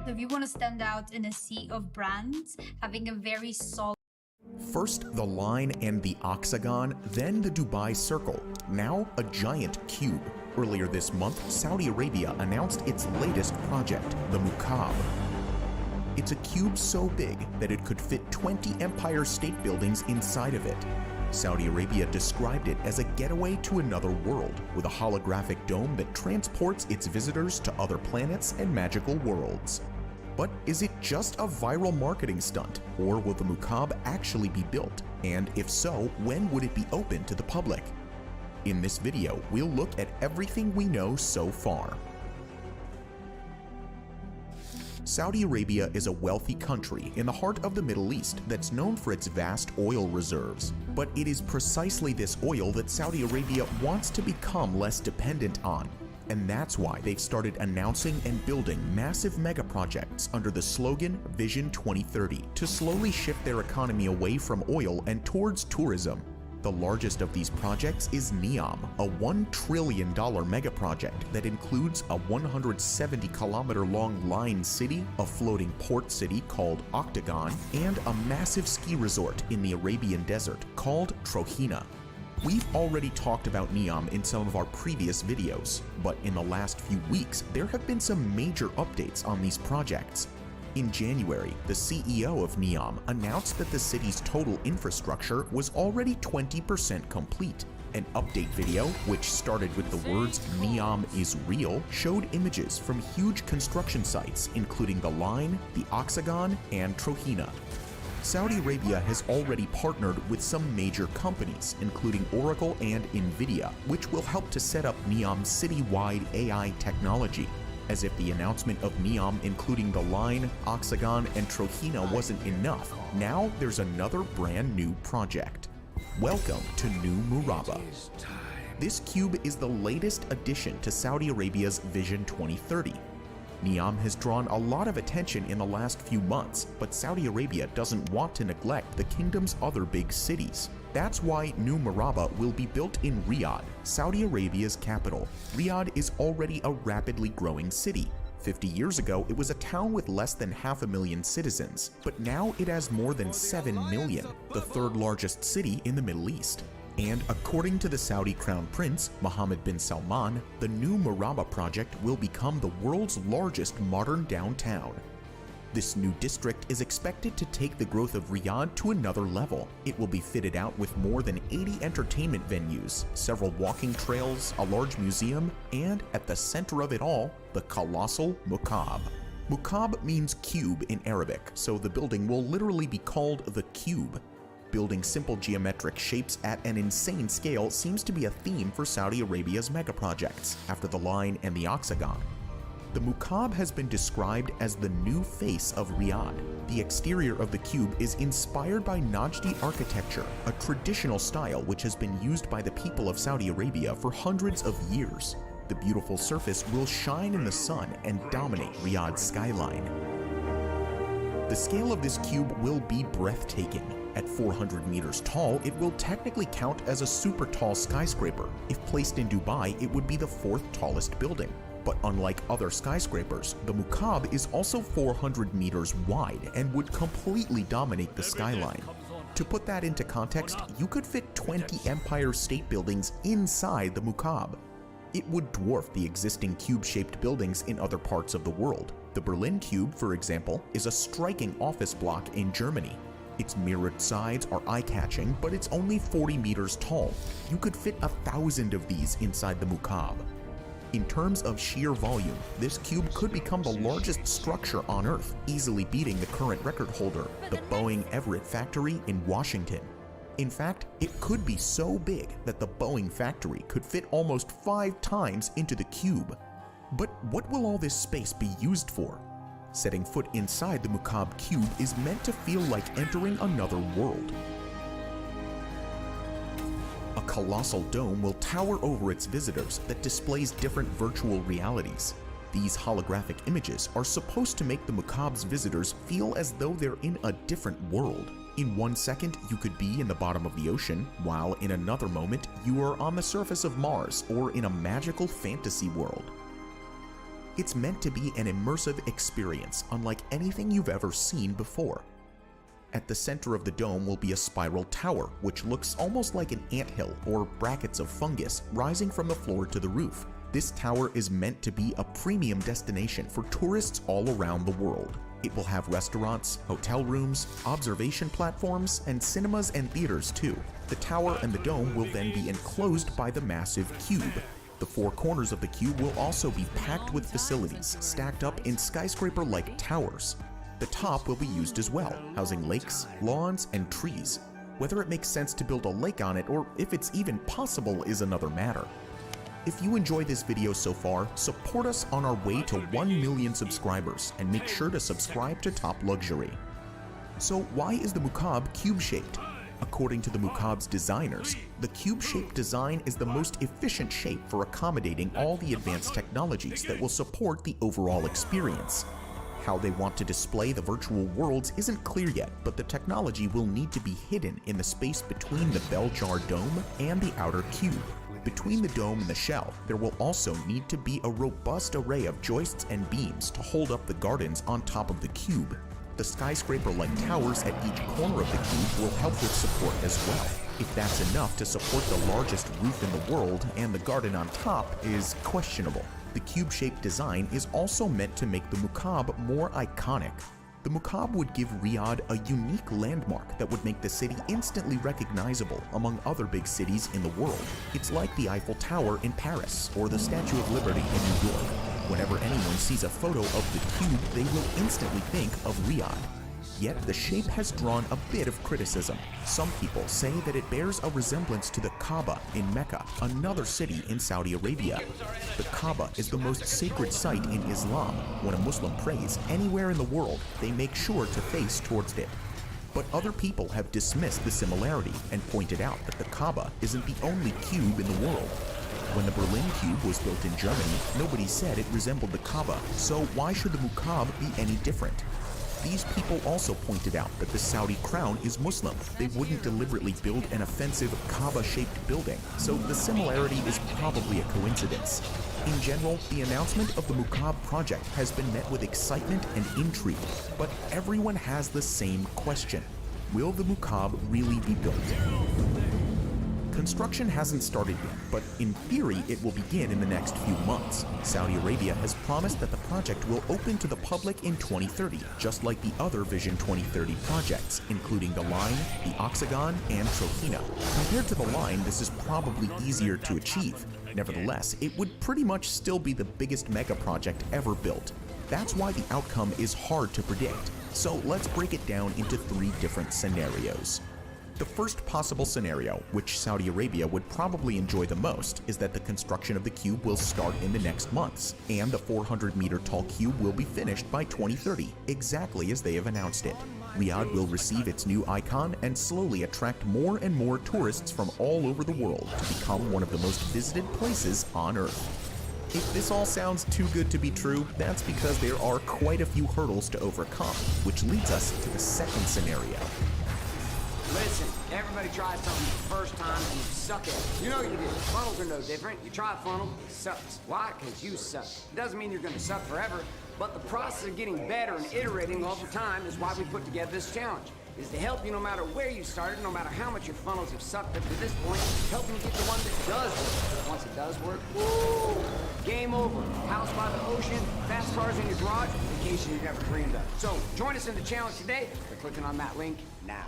If you want to stand out in a sea of brands, having a very solid. First the Line and the Octagon, then the Dubai Circle, now a giant cube. Earlier this month, Saudi Arabia announced its latest project, the Mukaab. It's a cube so big that it could fit 20 Empire State Buildings inside of it. Saudi Arabia described it as a getaway to another world, with a holographic dome that transports its visitors to other planets and magical worlds. But is it just a viral marketing stunt, or will the Mukaab actually be built? And if so, when would it be open to the public? In this video, we'll look at everything we know so far. Saudi Arabia is a wealthy country in the heart of the Middle East that's known for its vast oil reserves. But it is precisely this oil that Saudi Arabia wants to become less dependent on. And that's why they've started announcing and building massive mega projects under the slogan Vision 2030 to slowly shift their economy away from oil and towards tourism. The largest of these projects is NEOM, a $1 trillion mega project that includes a 170-kilometer-long line city, a floating port city called Octagon, and a massive ski resort in the Arabian desert called Trohina. We've already talked about NEOM in some of our previous videos, but in the last few weeks, there have been some major updates on these projects. In January, the CEO of NEOM announced that the city's total infrastructure was already 20% complete. An update video, which started with the words "NEOM is real," showed images from huge construction sites including the Line, the Octagon, and Trohina. Saudi Arabia has already partnered with some major companies, including Oracle and Nvidia, which will help to set up NEOM's citywide AI technology. As if the announcement of NEOM including the Line, Octagon, and Trohina wasn't enough, now there's another brand new project. Welcome to New Murabba. This cube is the latest addition to Saudi Arabia's Vision 2030. NEOM has drawn a lot of attention in the last few months, but Saudi Arabia doesn't want to neglect the kingdom's other big cities. That's why New Murabba will be built in Riyadh, Saudi Arabia's capital. Riyadh is already a rapidly growing city. 50 years ago, it was a town with less than 500,000 citizens, but now it has more than 7 million, the third largest city in the Middle East. And according to the Saudi Crown Prince, Mohammed bin Salman, the New Murabba project will become the world's largest modern downtown. This new district is expected to take the growth of Riyadh to another level. It will be fitted out with more than 80 entertainment venues, several walking trails, a large museum, and at the center of it all, the colossal Mukaab. Mukaab means cube in Arabic, so the building will literally be called the Cube. Building simple geometric shapes at an insane scale seems to be a theme for Saudi Arabia's megaprojects, after the Line and the Octagon. The Mukaab has been described as the new face of Riyadh. The exterior of the cube is inspired by Najdi architecture, a traditional style which has been used by the people of Saudi Arabia for hundreds of years. The beautiful surface will shine in the sun and dominate Riyadh's skyline. The scale of this cube will be breathtaking. At 400 meters tall, it will technically count as a super tall skyscraper. If placed in Dubai, it would be the 4th tallest building. But unlike other skyscrapers, the Mukaab is also 400 meters wide and would completely dominate the skyline. To put that into context, you could fit 20 Empire State Buildings inside the Mukaab. It would dwarf the existing cube-shaped buildings in other parts of the world. The Berlin Cube, for example, is a striking office block in Germany. Its mirrored sides are eye-catching, but it's only 40 meters tall. You could fit 1,000 of these inside the Mukaab. In terms of sheer volume, this cube could become the largest structure on Earth, easily beating the current record holder, the Boeing Everett factory in Washington. In fact, it could be so big that the Boeing factory could fit almost 5 times into the cube. But what will all this space be used for? Setting foot inside the Mukaab cube is meant to feel like entering another world. A colossal dome will tower over its visitors that displays different virtual realities. These holographic images are supposed to make the Mukaab's visitors feel as though they're in a different world. In 1 second, you could be in the bottom of the ocean, while in another moment, you are on the surface of Mars or in a magical fantasy world. It's meant to be an immersive experience unlike anything you've ever seen before. At the center of the dome will be a spiral tower, which looks almost like an anthill or brackets of fungus rising from the floor to the roof. This tower is meant to be a premium destination for tourists all around the world. It will have restaurants, hotel rooms, observation platforms, and cinemas and theaters too. The tower and the dome will then be enclosed by the massive cube. The four corners of the cube will also be packed with facilities stacked up in skyscraper-like towers. The top will be used as well, housing lakes, lawns, and trees. Whether it makes sense to build a lake on it or if it's even possible is another matter. If you enjoy this video so far, support us on our way to 1 million subscribers and make sure to subscribe to Top Luxury. So why is the Mukaab cube-shaped? According to the Mukaab's designers, the cube-shaped design is the most efficient shape for accommodating all the advanced technologies that will support the overall experience. How they want to display the virtual worlds isn't clear yet, but the technology will need to be hidden in the space between the bell jar dome and the outer cube. Between the dome and the shell, there will also need to be a robust array of joists and beams to hold up the gardens on top of the cube. The skyscraper-like towers at each corner of the cube will help with support as well. If that's enough to support the largest roof in the world and the garden on top is questionable. The cube-shaped design is also meant to make the Mukaab more iconic. The Mukaab would give Riyadh a unique landmark that would make the city instantly recognizable among other big cities in the world. It's like the Eiffel Tower in Paris or the Statue of Liberty in New York. Whenever anyone sees a photo of the cube, they will instantly think of Riyadh. Yet the shape has drawn a bit of criticism. Some people say that it bears a resemblance to the Kaaba in Mecca, another city in Saudi Arabia. The Kaaba is the most sacred site in Islam. When a Muslim prays anywhere in the world, they make sure to face towards it. But other people have dismissed the similarity and pointed out that the Kaaba isn't the only cube in the world. When the Berlin Cube was built in Germany, nobody said it resembled the Kaaba, so why should the Mukaab be any different? These people also pointed out that the Saudi crown is Muslim. They wouldn't deliberately build an offensive Kaaba-shaped building, so the similarity is probably a coincidence. In general, the announcement of the Mukaab project has been met with excitement and intrigue, but everyone has the same question. Will the Mukaab really be built? Construction hasn't started yet, but in theory it will begin in the next few months. Saudi Arabia has promised that the project will open to the public in 2030, just like the other Vision 2030 projects, including the Line, the Oxagon, and Trohina. Compared to the Line, this is probably easier to achieve. Nevertheless, it would pretty much still be the biggest mega project ever built. That's why the outcome is hard to predict. So let's break it down into 3 different scenarios. The first possible scenario, which Saudi Arabia would probably enjoy the most, is that the construction of the cube will start in the next months, and the 400-meter tall cube will be finished by 2030, exactly as they have announced it. Riyadh will receive its new icon and slowly attract more and more tourists from all over the world to become one of the most visited places on Earth. If this all sounds too good to be true, that's because there are quite a few hurdles to overcome, which leads us to the second scenario. Listen, everybody tries something the first time and you suck at it. You know you do. Funnels are no different. You try a funnel, it sucks. Why? Because you suck. It doesn't mean you're going to suck forever, but the process of getting better and iterating all the time is why we put together this challenge. Is to help you no matter where you started, no matter how much your funnels have sucked up to this point, helping you get the one that does work. Once it does work, woo! Game over. House by the ocean, fast cars in your garage, vacation you never dreamed of. So, join us in the challenge today by clicking on that link now.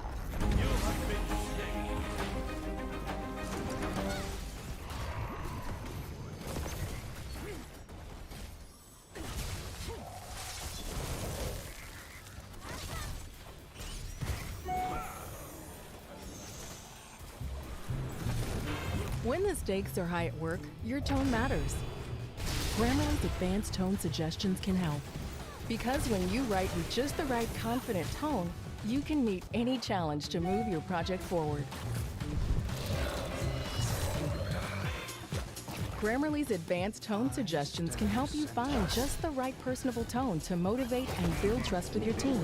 When the stakes are high at work, your tone matters. Grammarly's advanced tone suggestions can help. Because when you write with just the right confident tone, you can meet any challenge to move your project forward. Grammarly's advanced tone suggestions can help you find just the right personable tone to motivate and build trust with your team.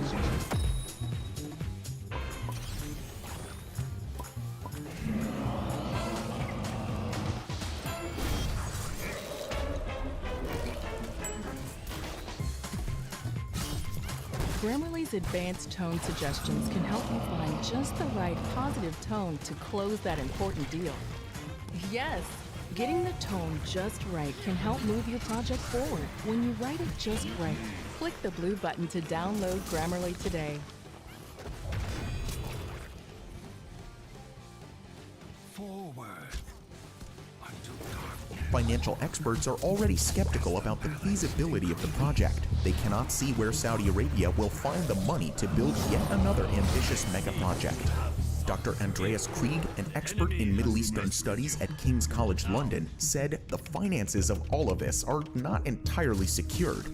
Grammarly's advanced tone suggestions can help you find just the right positive tone to close that important deal. Yes, getting the tone just right can help move your project forward. When you write it just right, click the blue button to download Grammarly today. Forward. Financial experts are already skeptical about the feasibility of the project. They cannot see where Saudi Arabia will find the money to build yet another ambitious mega project. Dr. Andreas Krieg, an expert in Middle Eastern studies at King's College London, said the finances of all of this are not entirely secured.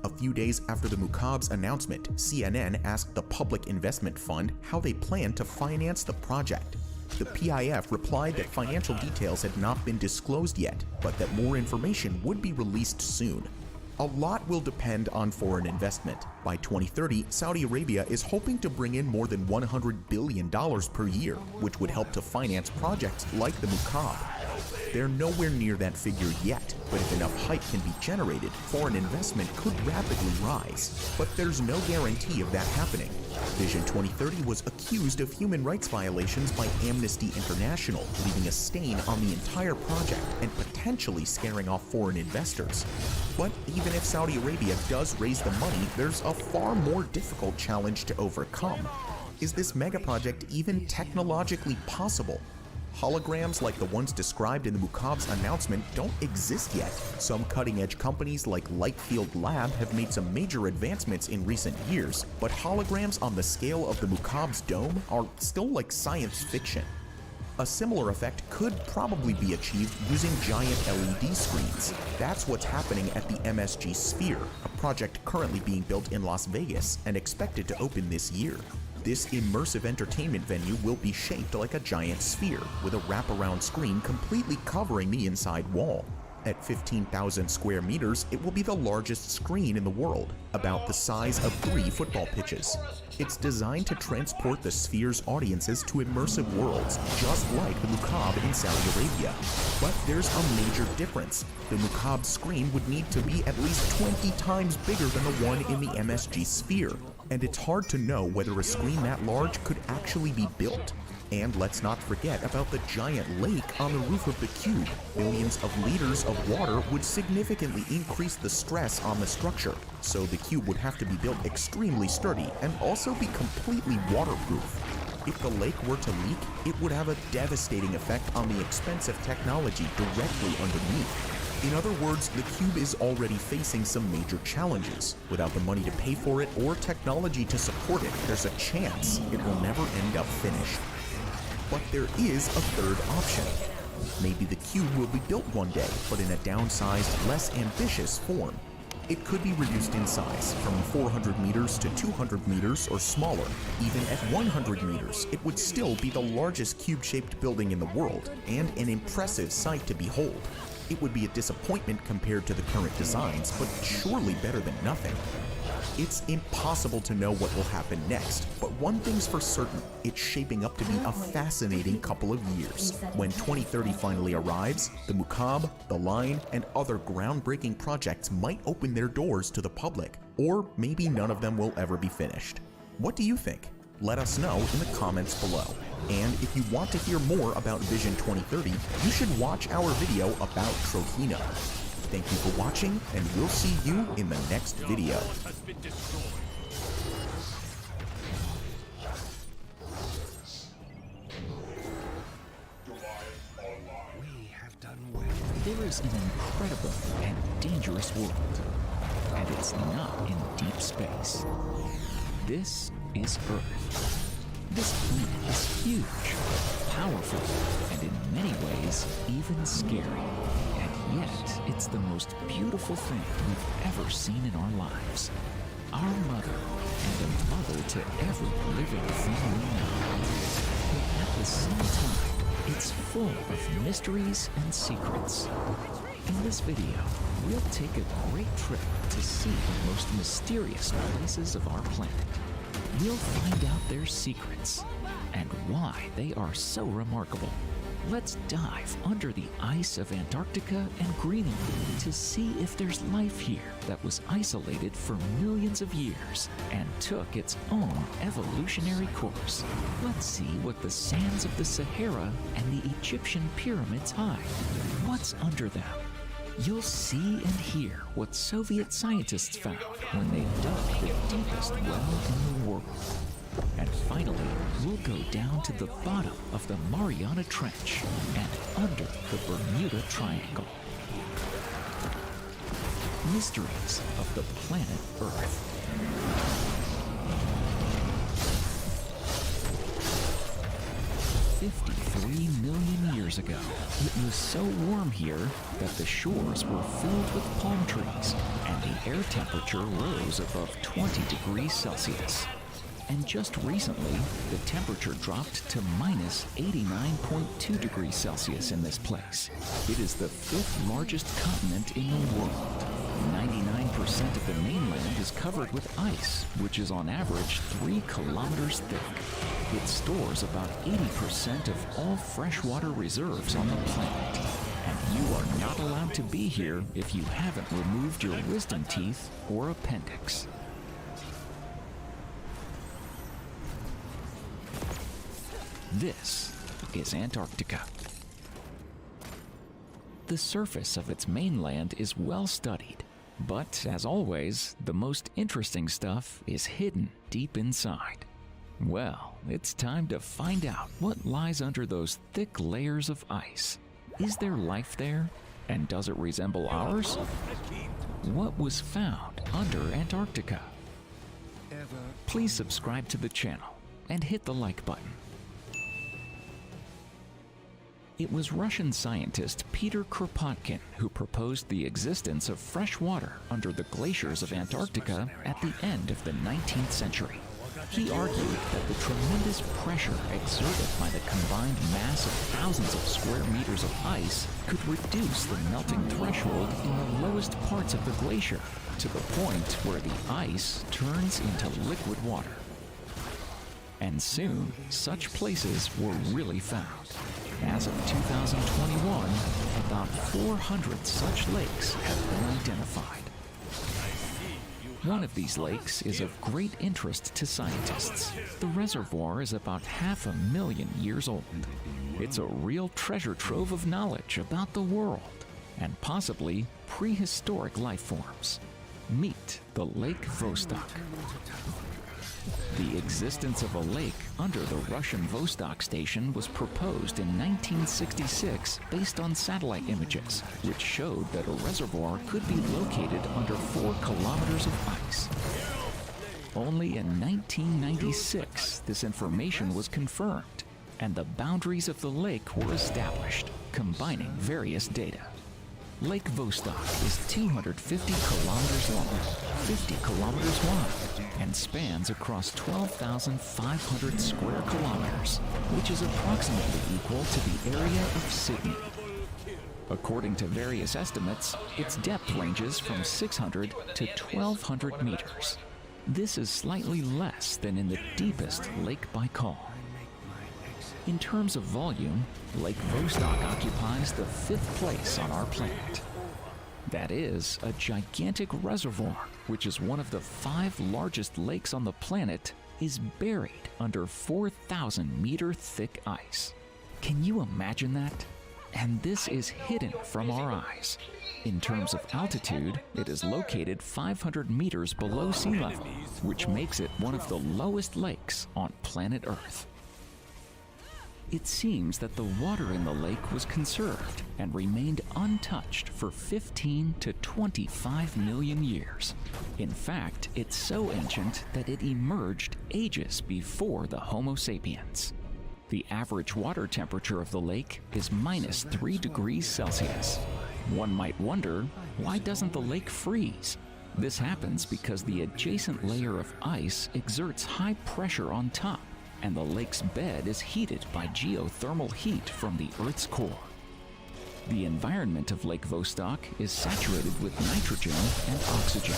A few days after the Mukaab's announcement, CNN asked the Public Investment Fund how they plan to finance the project. The PIF replied that financial details had not been disclosed yet, but that more information would be released soon. A lot will depend on foreign investment. By 2030, Saudi Arabia is hoping to bring in more than $100 billion per year, which would help to finance projects like the Mukaab. They're nowhere near that figure yet, but if enough hype can be generated, foreign investment could rapidly rise. But there's no guarantee of that happening. Vision 2030 was accused of human rights violations by Amnesty International, leaving a stain on the entire project and potentially scaring off foreign investors. But even if Saudi Arabia does raise the money, there's a far more difficult challenge to overcome. Is this mega project even technologically possible? Holograms like the ones described in the Mukaab's announcement don't exist yet. Some cutting-edge companies like Lightfield Lab have made some major advancements in recent years, but holograms on the scale of the Mukaab's dome are still like science fiction. A similar effect could probably be achieved using giant LED screens. That's what's happening at the MSG Sphere, a project currently being built in Las Vegas and expected to open this year. This immersive entertainment venue will be shaped like a giant sphere, with a wraparound screen completely covering the inside wall. At 15,000 square meters, it will be the largest screen in the world, about the size of 3 football pitches. It's designed to transport the sphere's audiences to immersive worlds, just like the Mukaab in Saudi Arabia. But there's a major difference. The Mukaab screen would need to be at least 20 times bigger than the one in the MSG Sphere. And it's hard to know whether a screen that large could actually be built. And let's not forget about the giant lake on the roof of the cube. Millions of liters of water would significantly increase the stress on the structure, so the cube would have to be built extremely sturdy and also be completely waterproof. If the lake were to leak, it would have a devastating effect on the expensive technology directly underneath. In other words, the cube is already facing some major challenges. Without the money to pay for it or technology to support it, there's a chance it will never end up finished. But there is a third option. Maybe the cube will be built one day, but in a downsized, less ambitious form. It could be reduced in size, from 400 meters to 200 meters or smaller. Even at 100 meters, it would still be the largest cube-shaped building in the world, and an impressive sight to behold. It would be a disappointment compared to the current designs, but surely better than nothing. It's impossible to know what will happen next, but one thing's for certain, it's shaping up to be a fascinating couple of years. When 2030 finally arrives, the Mukaab, the Line, and other groundbreaking projects might open their doors to the public, or maybe none of them will ever be finished. What do you think? Let us know in the comments below. And if you want to hear more about Vision 2030, you should watch our video about Trojena. Thank you for watching, and we'll see you in the next video. We have done well. There is an incredible and dangerous world, and it's not in deep space. This is Earth. This planet is huge, powerful, and in many ways, even scary. And yet, it's the most beautiful thing we've ever seen in our lives. Our mother, and a mother to every living thing we know. But at the same time, it's full of mysteries and secrets. In this video, we'll take a great trip to see the most mysterious places of our planet. We'll find out their secrets and why they are so remarkable. Let's dive under the ice of Antarctica and Greenland to see if there's life here that was isolated for millions of years and took its own evolutionary course. Let's see what the sands of the Sahara and the Egyptian pyramids hide. What's under them? You'll see and hear what Soviet scientists found when they dug the deepest well in the world. And finally, we'll go down to the bottom of the Mariana Trench and under the Bermuda Triangle. Mysteries of the planet Earth. "53 million years ago, it was so warm here that the shores were filled with palm trees and the air temperature rose above 20 degrees Celsius. And just recently, the temperature dropped to minus 89.2 degrees Celsius in this place. It is the 5th largest continent in the world. 99% of the mainland is covered with ice, which is on average 3 kilometers thick. It stores about 80% of all freshwater reserves on the planet. And you are not allowed to be here if you haven't removed your wisdom teeth or appendix. This is Antarctica. The surface of its mainland is well studied, but as always, the most interesting stuff is hidden deep inside. Well, it's time to find out what lies under those thick layers of ice. Is there life there? And does it resemble ours? What was found under Antarctica? Please subscribe to the channel and hit the like button. It was Russian scientist Peter Kropotkin who proposed the existence of fresh water under the glaciers of Antarctica at the end of the 19th century. He argued that the tremendous pressure exerted by the combined mass of thousands of square meters of ice could reduce the melting threshold in the lowest parts of the glacier to the point where the ice turns into liquid water. And soon, such places were really found. As of 2021, about 400 such lakes have been identified. One of these lakes is of great interest to scientists. The reservoir is about 500,000 years old. It's a real treasure trove of knowledge about the world and possibly prehistoric life forms. Meet the Lake Vostok. The existence of a lake under the Russian Vostok station was proposed in 1966 based on satellite images, which showed that a reservoir could be located under 4 kilometers of ice. Only in 1996, this information was confirmed, and the boundaries of the lake were established, combining various data. Lake Vostok is 250 kilometers long, 50 kilometers wide, and spans across 12,500 square kilometers, which is approximately equal to the area of Sydney. According to various estimates, its depth ranges from 600 to 1,200 meters. This is slightly less than in the deepest Lake Baikal. In terms of volume, Lake Vostok occupies the 5th place on our planet. That is, a gigantic reservoir, which is one of the 5 largest lakes on the planet, is buried under 4,000-meter thick ice. Can you imagine that? And this is hidden from our eyes. In terms of altitude, it is located 500 meters below sea level, which makes it one of the lowest lakes on planet Earth. It seems that the water in the lake was conserved and remained untouched for 15 to 25 million years. In fact, it's so ancient that it emerged ages before the Homo sapiens. The average water temperature of the lake is minus 3 degrees Celsius. One might wonder, why doesn't the lake freeze? This happens because the adjacent layer of ice exerts high pressure on top, and the lake's bed is heated by geothermal heat from the Earth's core. The environment of Lake Vostok is saturated with nitrogen and oxygen.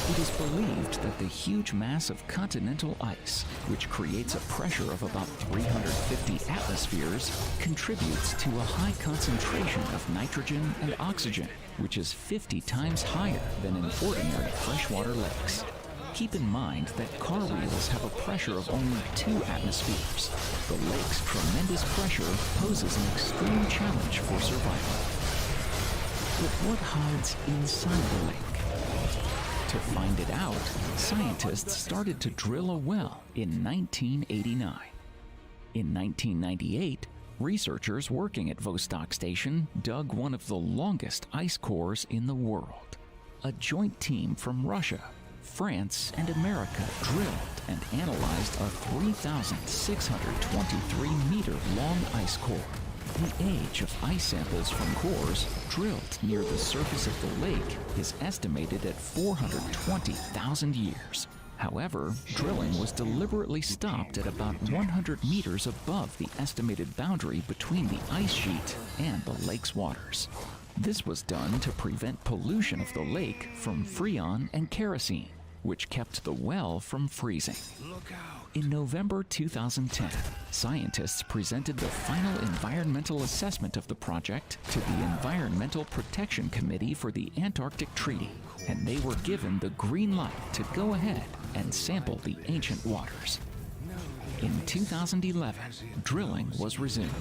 It is believed that the huge mass of continental ice, which creates a pressure of about 350 atmospheres, contributes to a high concentration of nitrogen and oxygen, which is 50 times higher than in ordinary freshwater lakes. Keep in mind that car wheels have a pressure of only 2 atmospheres. The lake's tremendous pressure poses an extreme challenge for survival. But what hides inside the lake? To find it out, scientists started to drill a well in 1989. In 1998, researchers working at Vostok Station dug one of the longest ice cores in the world. A joint team from Russia, France, and America drilled and analyzed a 3,623-meter-long ice core. The age of ice samples from cores drilled near the surface of the lake is estimated at 420,000 years. However, drilling was deliberately stopped at about 100 meters above the estimated boundary between the ice sheet and the lake's waters. This was done to prevent pollution of the lake from freon and kerosene, which kept the well from freezing. In November 2010, scientists presented the final environmental assessment of the project to the Environmental Protection Committee for the Antarctic Treaty, and they were given the green light to go ahead and sample the ancient waters. In 2011, drilling was resumed.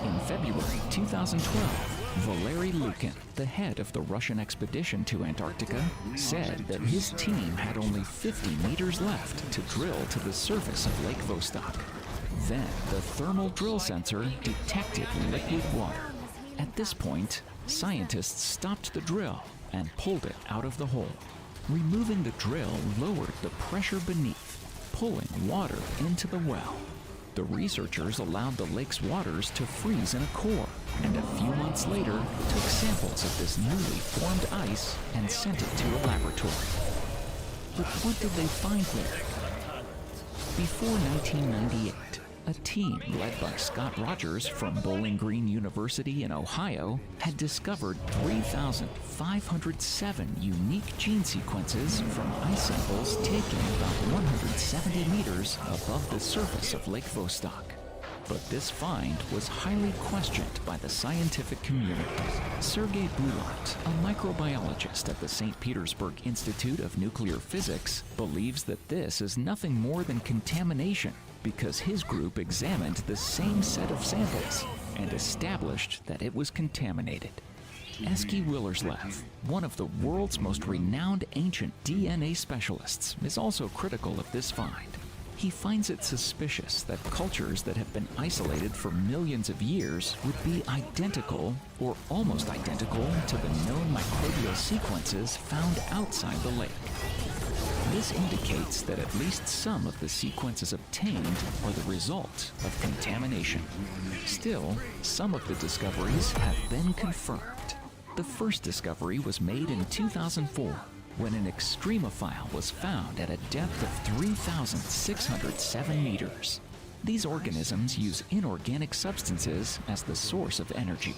In February 2012, Valery Lukin, the head of the Russian expedition to Antarctica, said that his team had only 50 meters left to drill to the surface of Lake Vostok. Then the thermal drill sensor detected liquid water. At this point, scientists stopped the drill and pulled it out of the hole. Removing the drill lowered the pressure beneath, pulling water into the well. The researchers allowed the lake's waters to freeze in a core, and a few months later took samples of this newly formed ice and sent it to a laboratory. But what did they find there? Before 1998, a team led by Scott Rogers from Bowling Green University in Ohio had discovered 3,507 unique gene sequences from ice samples taken about 170 meters above the surface of Lake Vostok. But this find was highly questioned by the scientific community. Sergei Bulat, a microbiologist at the St. Petersburg Institute of Nuclear Physics, believes that this is nothing more than contamination because his group examined the same set of samples and established that it was contaminated. Eski Willerslev, one of the world's most renowned ancient DNA specialists, is also critical of this find. He finds it suspicious that cultures that have been isolated for millions of years would be identical or almost identical to the known microbial sequences found outside the lake. This indicates that at least some of the sequences obtained are the result of contamination. Still, some of the discoveries have been confirmed. The first discovery was made in 2004 when an extremophile was found at a depth of 3,607 meters. These organisms use inorganic substances as the source of energy.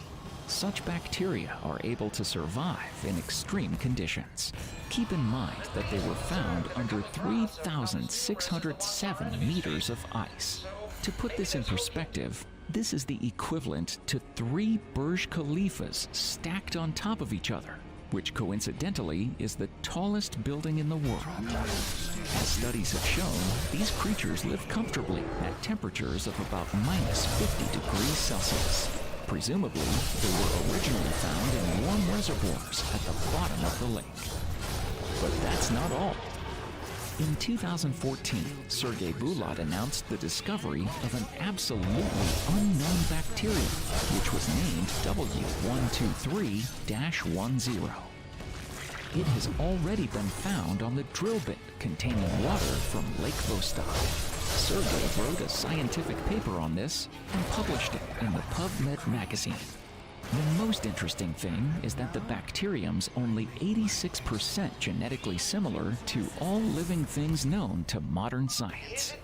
Such bacteria are able to survive in extreme conditions. Keep in mind that they were found under 3,607 meters of ice. To put this in perspective, this is the equivalent to 3 Burj Khalifas stacked on top of each other, which coincidentally is the tallest building in the world. As studies have shown, these creatures live comfortably at temperatures of about -50°C. Presumably, they were originally found in warm reservoirs at the bottom of the lake. But that's not all. In 2014, Sergei Bulat announced the discovery of an absolutely unknown bacterium, which was named W123-10. It has already been found on the drill bit containing water from Lake Vostok. Sergei wrote a scientific paper on this and published it in the PubMed magazine. The most interesting thing is that the bacterium's only 86% genetically similar to all living things known to modern science.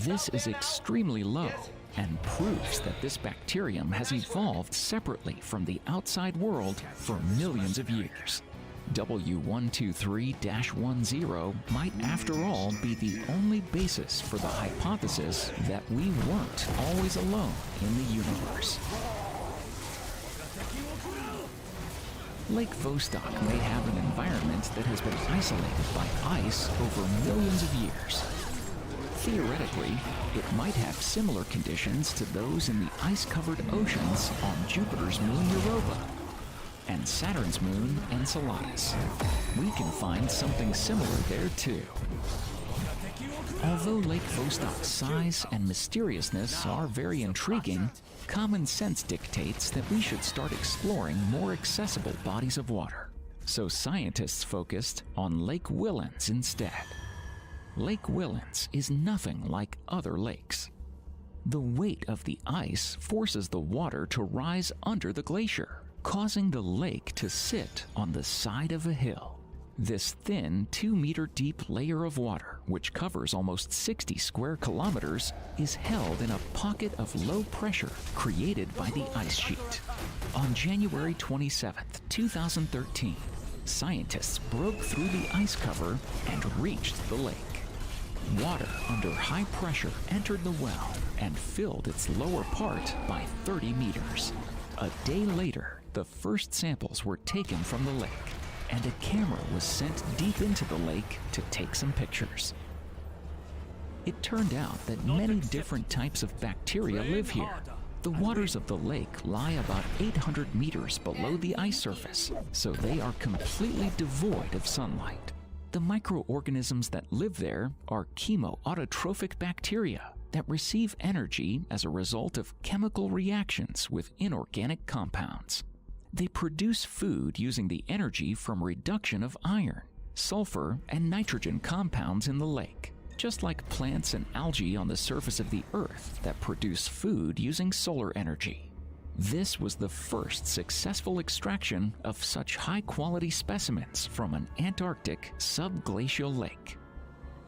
This is extremely low and proves that this bacterium has evolved separately from the outside world for millions of years. W123-10 might, after all, be the only basis for the hypothesis that we weren't always alone in the universe. Lake Vostok may have an environment that has been isolated by ice over millions of years. Theoretically, it might have similar conditions to those in the ice-covered oceans on Jupiter's moon Europa and Saturn's moon Enceladus. We can find something similar there too. Although Lake Vostok's size and mysteriousness are very intriguing, common sense dictates that we should start exploring more accessible bodies of water. So scientists focused on Lake Whillans instead. Lake Whillans is nothing like other lakes. The weight of the ice forces the water to rise under the glacier, causing the lake to sit on the side of a hill. This thin 2-meter deep layer of water, which covers almost 60 square kilometers, is held in a pocket of low pressure created by the ice sheet. On January 27, 2013, scientists broke through the ice cover and reached the lake. Water under high pressure entered the well and filled its lower part by 30 meters. A day later, the first samples were taken from the lake, and a camera was sent deep into the lake to take some pictures. It turned out that many different types of bacteria live here. The waters of the lake lie about 800 meters below the ice surface, so they are completely devoid of sunlight. The microorganisms that live there are chemoautotrophic bacteria that receive energy as a result of chemical reactions with inorganic compounds. They produce food using the energy from reduction of iron, sulfur, and nitrogen compounds in the lake, just like plants and algae on the surface of the Earth that produce food using solar energy. This was the first successful extraction of such high-quality specimens from an Antarctic subglacial lake.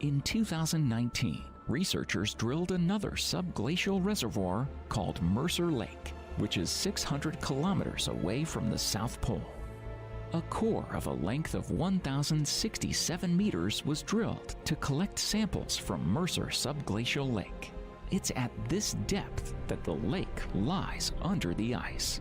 In 2019, researchers drilled another subglacial reservoir called Mercer Lake, which is 600 kilometers away from the South Pole. A core of a length of 1,067 meters was drilled to collect samples from Mercer Subglacial Lake. It's at this depth that the lake lies under the ice.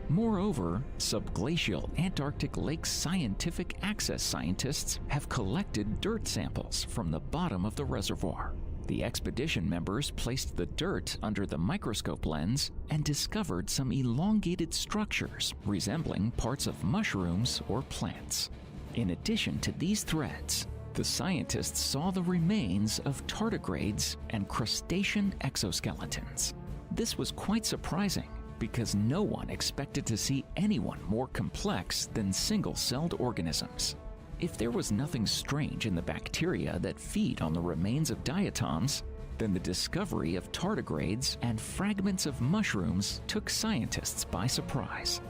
Moreover, Subglacial Antarctic Lake Scientific Access scientists have collected dirt samples from the bottom of the reservoir. The expedition members placed the dirt under the microscope lens and discovered some elongated structures resembling parts of mushrooms or plants. In addition to these threads, the scientists saw the remains of tardigrades and crustacean exoskeletons. This was quite surprising because no one expected to see anyone more complex than single-celled organisms. If there was nothing strange in the bacteria that feed on the remains of diatoms, then the discovery of tardigrades and fragments of mushrooms took scientists by surprise.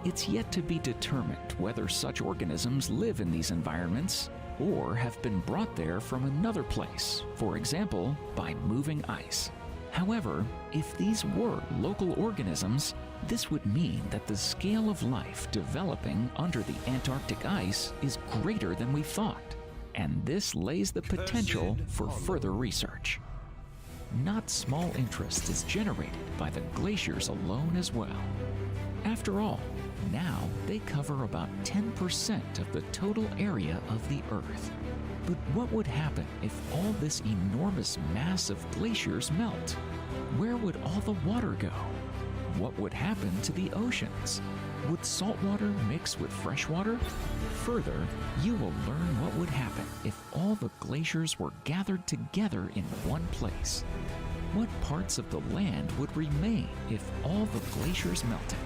It's yet to be determined whether such organisms live in these environments or have been brought there from another place, for example, by moving ice. However, if these were local organisms, this would mean that the scale of life developing under the Antarctic ice is greater than we thought, and this lays the potential for further research. Not small interest is generated by the glaciers alone as well. After all, now they cover about 10% of the total area of the Earth. But what would happen if all this enormous mass of glaciers melt? Where would all the water go? What would happen to the oceans? Would salt water mix with fresh water? Further, you will learn what would happen if all the glaciers were gathered together in one place. What parts of the land would remain if all the glaciers melted?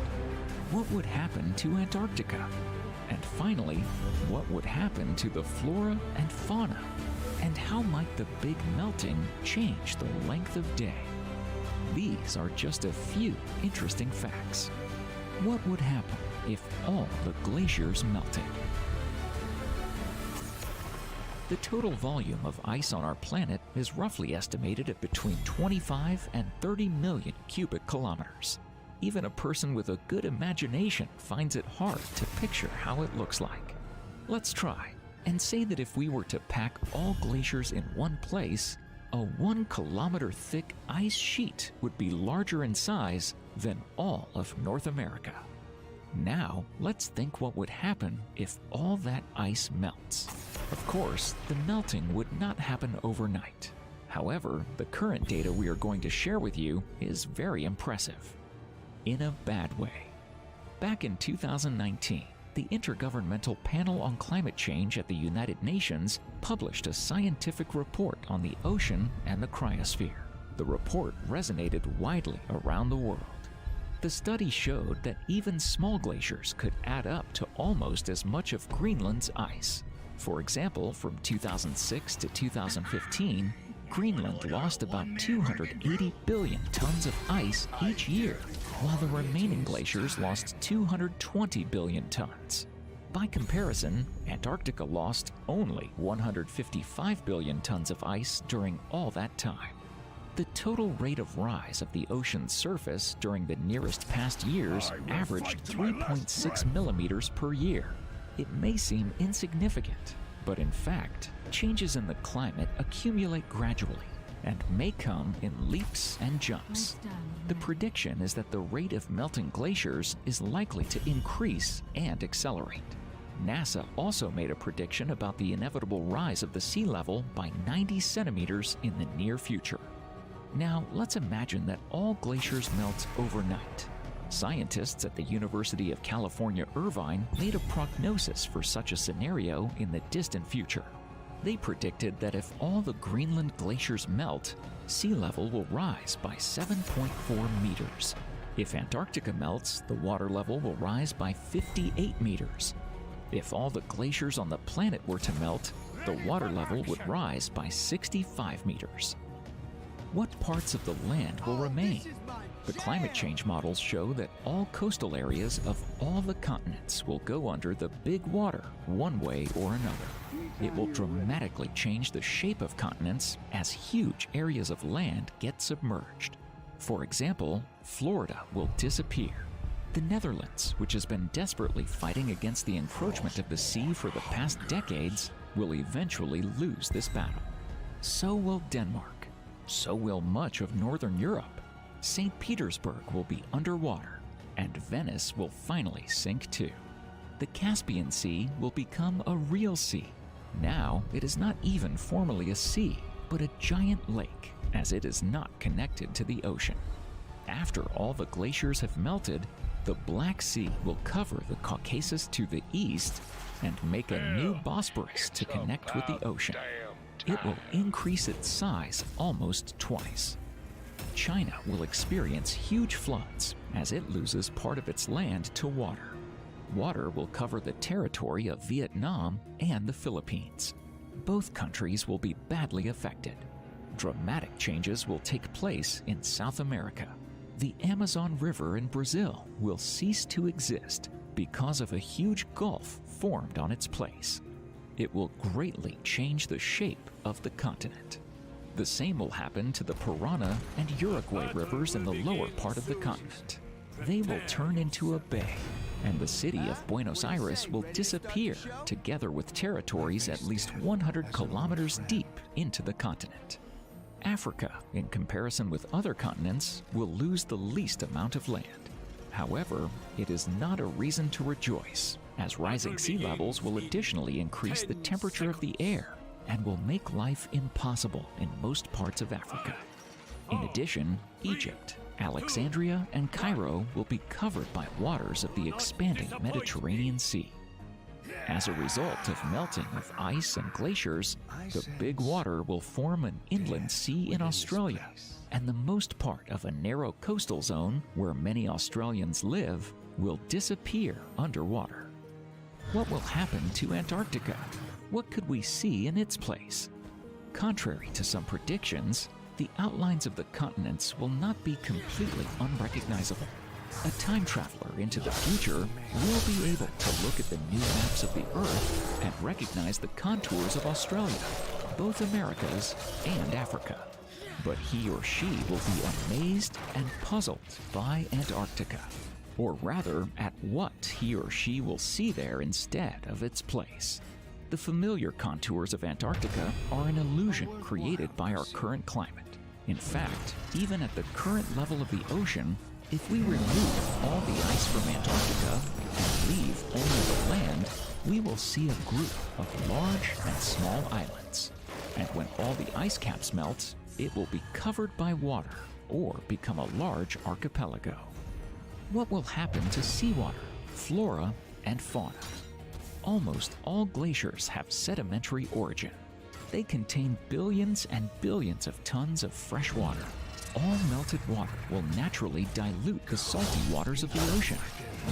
What would happen to Antarctica? And finally, what would happen to the flora and fauna? And how might the big melting change the length of day? These are just a few interesting facts. What would happen if all the glaciers melted? The total volume of ice on our planet is roughly estimated at between 25 and 30 million cubic kilometers. Even a person with a good imagination finds it hard to picture how it looks like. Let's try and say that if we were to pack all glaciers in one place, a 1 kilometer thick ice sheet would be larger in size than all of North America. Now, let's think what would happen if all that ice melts. Of course, the melting would not happen overnight. However, the current data we are going to share with you is very impressive. In a bad way. Back in 2019, the Intergovernmental Panel on Climate Change at the United Nations published a scientific report on the ocean and the cryosphere. The report resonated widely around the world. The study showed that even small glaciers could add up to almost as much of Greenland's ice. For example, from 2006 to 2015, Greenland lost about 280 billion tons of ice each year, while the remaining glaciers lost 220 billion tons. By comparison, Antarctica lost only 155 billion tons of ice during all that time. The total rate of rise of the ocean's surface during the nearest past years averaged 3.6 millimeters per year. It may seem insignificant, but in fact, changes in the climate accumulate gradually and may come in leaps and jumps. The prediction is that the rate of melting glaciers is likely to increase and accelerate. NASA also made a prediction about the inevitable rise of the sea level by 90 centimeters in the near future. Now, let's imagine that all glaciers melt overnight. Scientists at the University of California, Irvine made a prognosis for such a scenario in the distant future. They predicted that if all the Greenland glaciers melt, sea level will rise by 7.4 meters. If Antarctica melts, the water level will rise by 58 meters. If all the glaciers on the planet were to melt, the water level would rise by 65 meters. What parts of the land will remain? The climate change models show that all coastal areas of all the continents will go under the big water one way or another. It will dramatically change the shape of continents as huge areas of land get submerged. For example, Florida will disappear. The Netherlands, which has been desperately fighting against the encroachment of the sea for the past decades, will eventually lose this battle. So will Denmark. So will much of Northern Europe. St. Petersburg will be underwater, and Venice will finally sink too. The Caspian Sea will become a real sea. Now it is not even formally a sea, but a giant lake, as it is not connected to the ocean. After all the glaciers have melted, the Black Sea will cover the Caucasus to the east and make a new Bosporus to connect with the ocean. It will increase its size almost twice. China will experience huge floods as it loses part of its land to water. Water will cover the territory of Vietnam and the Philippines. Both countries will be badly affected. Dramatic changes will take place in South America. The Amazon River in Brazil will cease to exist because of a huge gulf formed on its place. It will greatly change the shape of the continent. The same will happen to the Parana and Uruguay rivers in the lower part of the continent. They will turn into a bay, and the city of Buenos Aires will disappear together with territories at least 100 kilometers deep into the continent. Africa, in comparison with other continents, will lose the least amount of land. However, it is not a reason to rejoice, as rising sea levels will additionally increase the temperature of the air and will make life impossible in most parts of Africa. In addition, Egypt, Alexandria, and Cairo will be covered by waters of the expanding Mediterranean Sea. As a result of melting of ice and glaciers, the big water will form an inland sea in Australia, and the most part of a narrow coastal zone where many Australians live will disappear underwater. What will happen to Antarctica? What could we see in its place? Contrary to some predictions, the outlines of the continents will not be completely unrecognizable. A time traveler into the future will be able to look at the new maps of the Earth and recognize the contours of Australia, both Americas and Africa. But he or she will be amazed and puzzled by Antarctica. or rather at what he or she will see there instead of its place. The familiar contours of Antarctica are an illusion created by our current climate. In fact, even at the current level of the ocean, if we remove all the ice from Antarctica and leave only the land, we will see a group of large and small islands. And when all the ice caps melt, it will be covered by water or become a large archipelago. What will happen to seawater, flora, and fauna? Almost all glaciers have sedimentary origin. They contain billions and billions of tons of fresh water. All melted water will naturally dilute the salty waters of the ocean,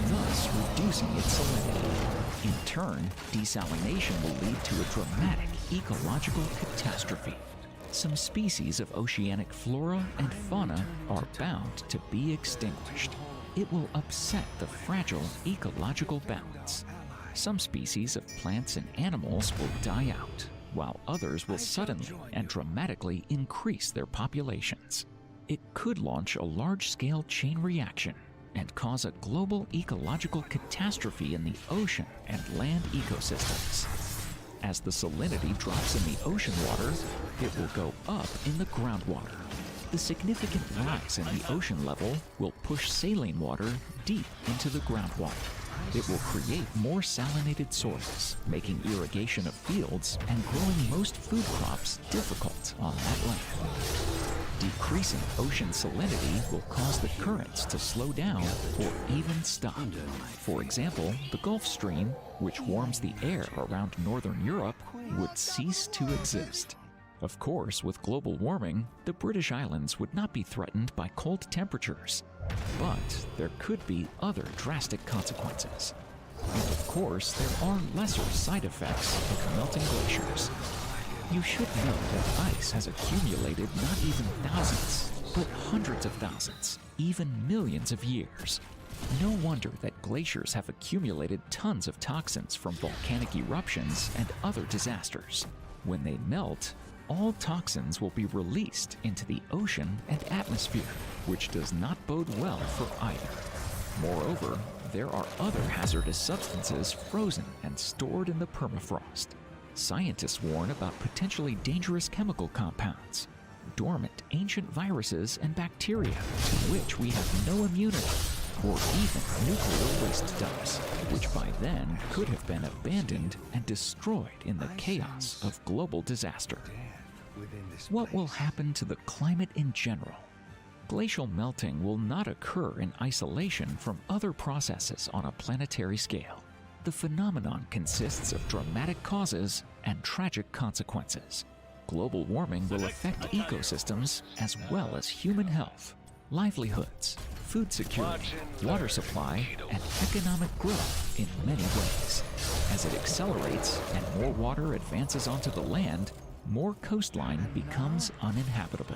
thus reducing its salinity. In turn, desalination will lead to a dramatic ecological catastrophe. Some species of oceanic flora and fauna are bound to be extinguished. It will upset the fragile ecological balance. Some species of plants and animals will die out, while others will suddenly and dramatically increase their populations. It could launch a large-scale chain reaction and cause a global ecological catastrophe in the ocean and land ecosystems. As the salinity drops in the ocean water, it will go up in the groundwater. The significant rise in the ocean level will push saline water deep into the groundwater. It will create more salinated soils, making irrigation of fields and growing most food crops difficult on that land. Decreasing ocean salinity will cause the currents to slow down or even stop. For example, the Gulf Stream, which warms the air around northern Europe, would cease to exist. Of course, with global warming, the British Islands would not be threatened by cold temperatures, but there could be other drastic consequences. And of course, there are lesser side effects of melting glaciers. You should know that ice has accumulated not even thousands, but hundreds of thousands, even millions of years. No wonder that glaciers have accumulated tons of toxins from volcanic eruptions and other disasters. When they melt, all toxins will be released into the ocean and atmosphere, which does not bode well for either. Moreover, there are other hazardous substances frozen and stored in the permafrost. Scientists warn about potentially dangerous chemical compounds, dormant ancient viruses and bacteria to which we have no immunity, or even nuclear waste dumps, which by then could have been abandoned and destroyed in the chaos of global disaster. What will happen to the climate in general? Glacial melting will not occur in isolation from other processes on a planetary scale. The phenomenon consists of dramatic causes and tragic consequences. Global warming will affect ecosystems as well as human health, livelihoods, food security, water supply, and economic growth in many ways. As it accelerates and more water advances onto the land, more coastline becomes uninhabitable.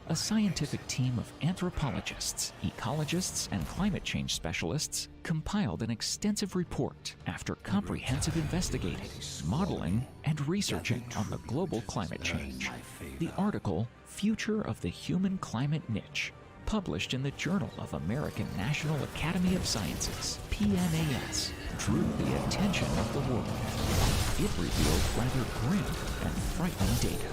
A scientific team of anthropologists, ecologists, and climate change specialists compiled an extensive report after comprehensive investigating, modeling, and researching on the global climate change. The article, Future of the Human Climate Niche, published in the Journal of American National Academy of Sciences, PNAS, drew the attention of the world. It revealed rather grim and frightening data.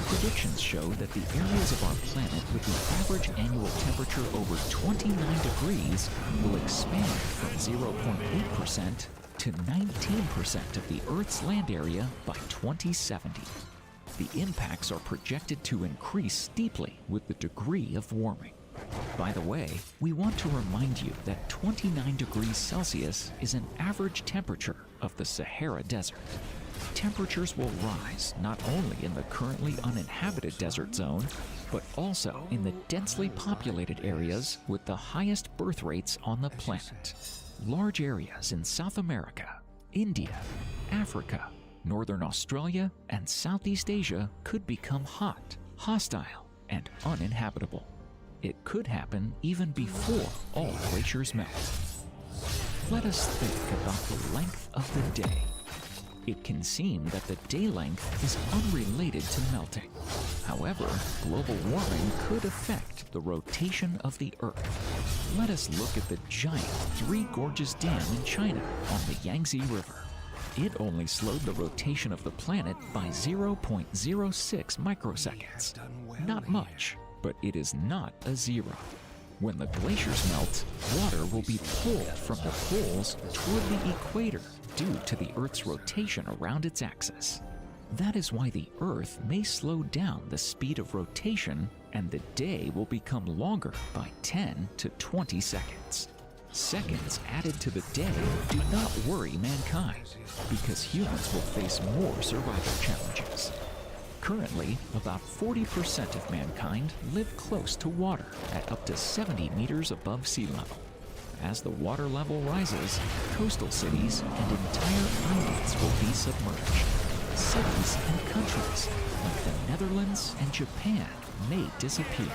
Predictions show that the areas of our planet with the average annual temperature over 29 degrees will expand from 0.8% to 19% of the Earth's land area by 2070. The impacts are projected to increase steeply with the degree of warming. By the way, we want to remind you that 29 degrees Celsius is an average temperature of the Sahara Desert. Temperatures will rise not only in the currently uninhabited desert zone, but also in the densely populated areas with the highest birth rates on the planet. Large areas in South America, India, Africa, Northern Australia, and Southeast Asia could become hot, hostile, and uninhabitable. It could happen even before all glaciers melt. Let us think about the length of the day. It can seem that the day length is unrelated to melting. However, global warming could affect the rotation of the Earth. Let us look at the giant Three Gorges Dam in China on the Yangtze River. It only slowed the rotation of the planet by 0.06 microseconds. Not much, but it is not a zero. When the glaciers melt, water will be pulled from the poles toward the equator due to the Earth's rotation around its axis. That is why the Earth may slow down the speed of rotation and the day will become longer by 10 to 20 seconds. Seconds added to the day do not worry mankind because humans will face more survival challenges. Currently, about 40% of mankind live close to water at up to 70 meters above sea level. As the water level rises, coastal cities and entire islands will be submerged. Cities and countries like the Netherlands and Japan may disappear.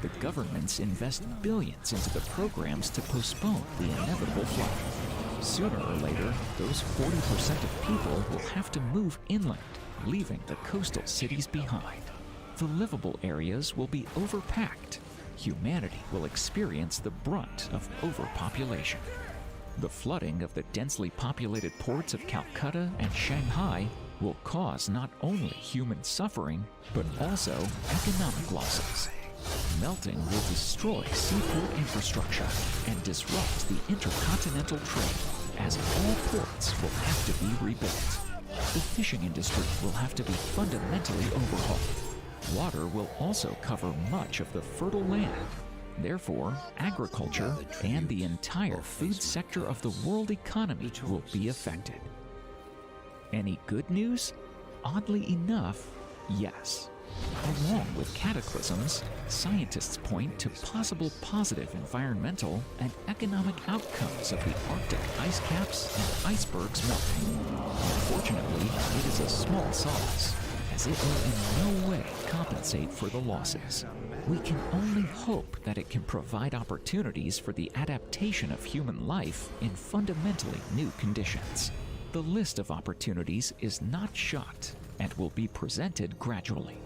The governments invest billions into the programs to postpone the inevitable flood. Sooner or later, those 40% of people will have to move inland, leaving the coastal cities behind. The livable areas will be overpacked. Humanity will experience the brunt of overpopulation. The flooding of the densely populated ports of Calcutta and Shanghai will cause not only human suffering, but also economic losses. Melting will destroy seaport infrastructure and disrupt the intercontinental trade, as all ports will have to be rebuilt. The fishing industry will have to be fundamentally overhauled. Water will also cover much of the fertile land. Therefore, agriculture and the entire food sector of the world economy will be affected. Any good news? Oddly enough, yes. Along with cataclysms, scientists point to possible positive environmental and economic outcomes of the Arctic ice caps and icebergs melting. Unfortunately, it is a small solace, as it will in no way compensate for the losses. We can only hope that it can provide opportunities for the adaptation of human life in fundamentally new conditions. The list of opportunities is not shot and will be presented gradually.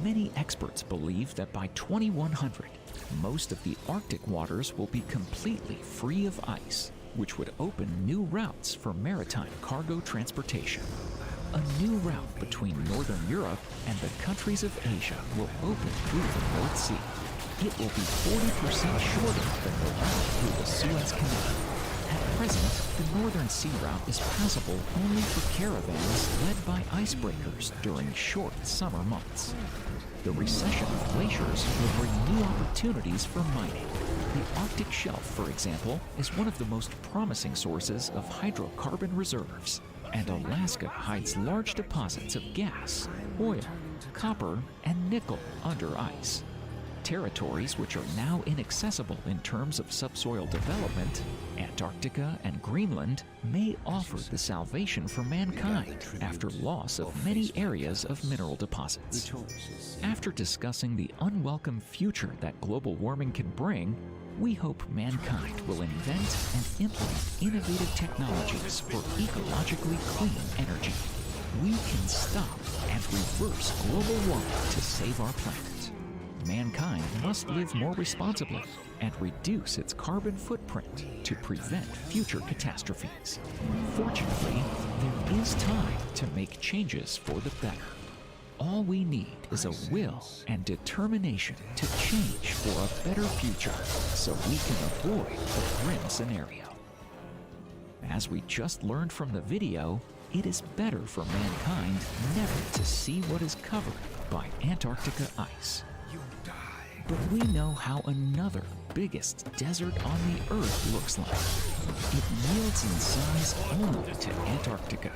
Many experts believe that by 2100, most of the Arctic waters will be completely free of ice, which would open new routes for maritime cargo transportation. A new route between Northern Europe and the countries of Asia will open through the North Sea. It will be 40% shorter than the route through the Suez Canal. At present, the Northern Sea route is passable only for caravans led by icebreakers during short summer months. The recession of glaciers will bring new opportunities for mining. The Arctic Shelf, for example, is one of the most promising sources of hydrocarbon reserves, and Alaska hides large deposits of gas, oil, copper, and nickel under ice. Territories which are now inaccessible in terms of subsoil development, Antarctica and Greenland, may offer the salvation for mankind after loss of many areas of mineral deposits. After discussing the unwelcome future that global warming can bring, we hope mankind will invent and implement innovative technologies for ecologically clean energy. We can stop and reverse global warming to save our planet. Mankind must live more responsibly and reduce its carbon footprint to prevent future catastrophes. Fortunately, there is time to make changes for the better. All we need is a will and determination to change for a better future so we can avoid the grim scenario. As we just learned from the video, it is better for mankind never to see what is covered by Antarctica ice. But we know how another biggest desert on the Earth looks like. It yields in size only to Antarctica.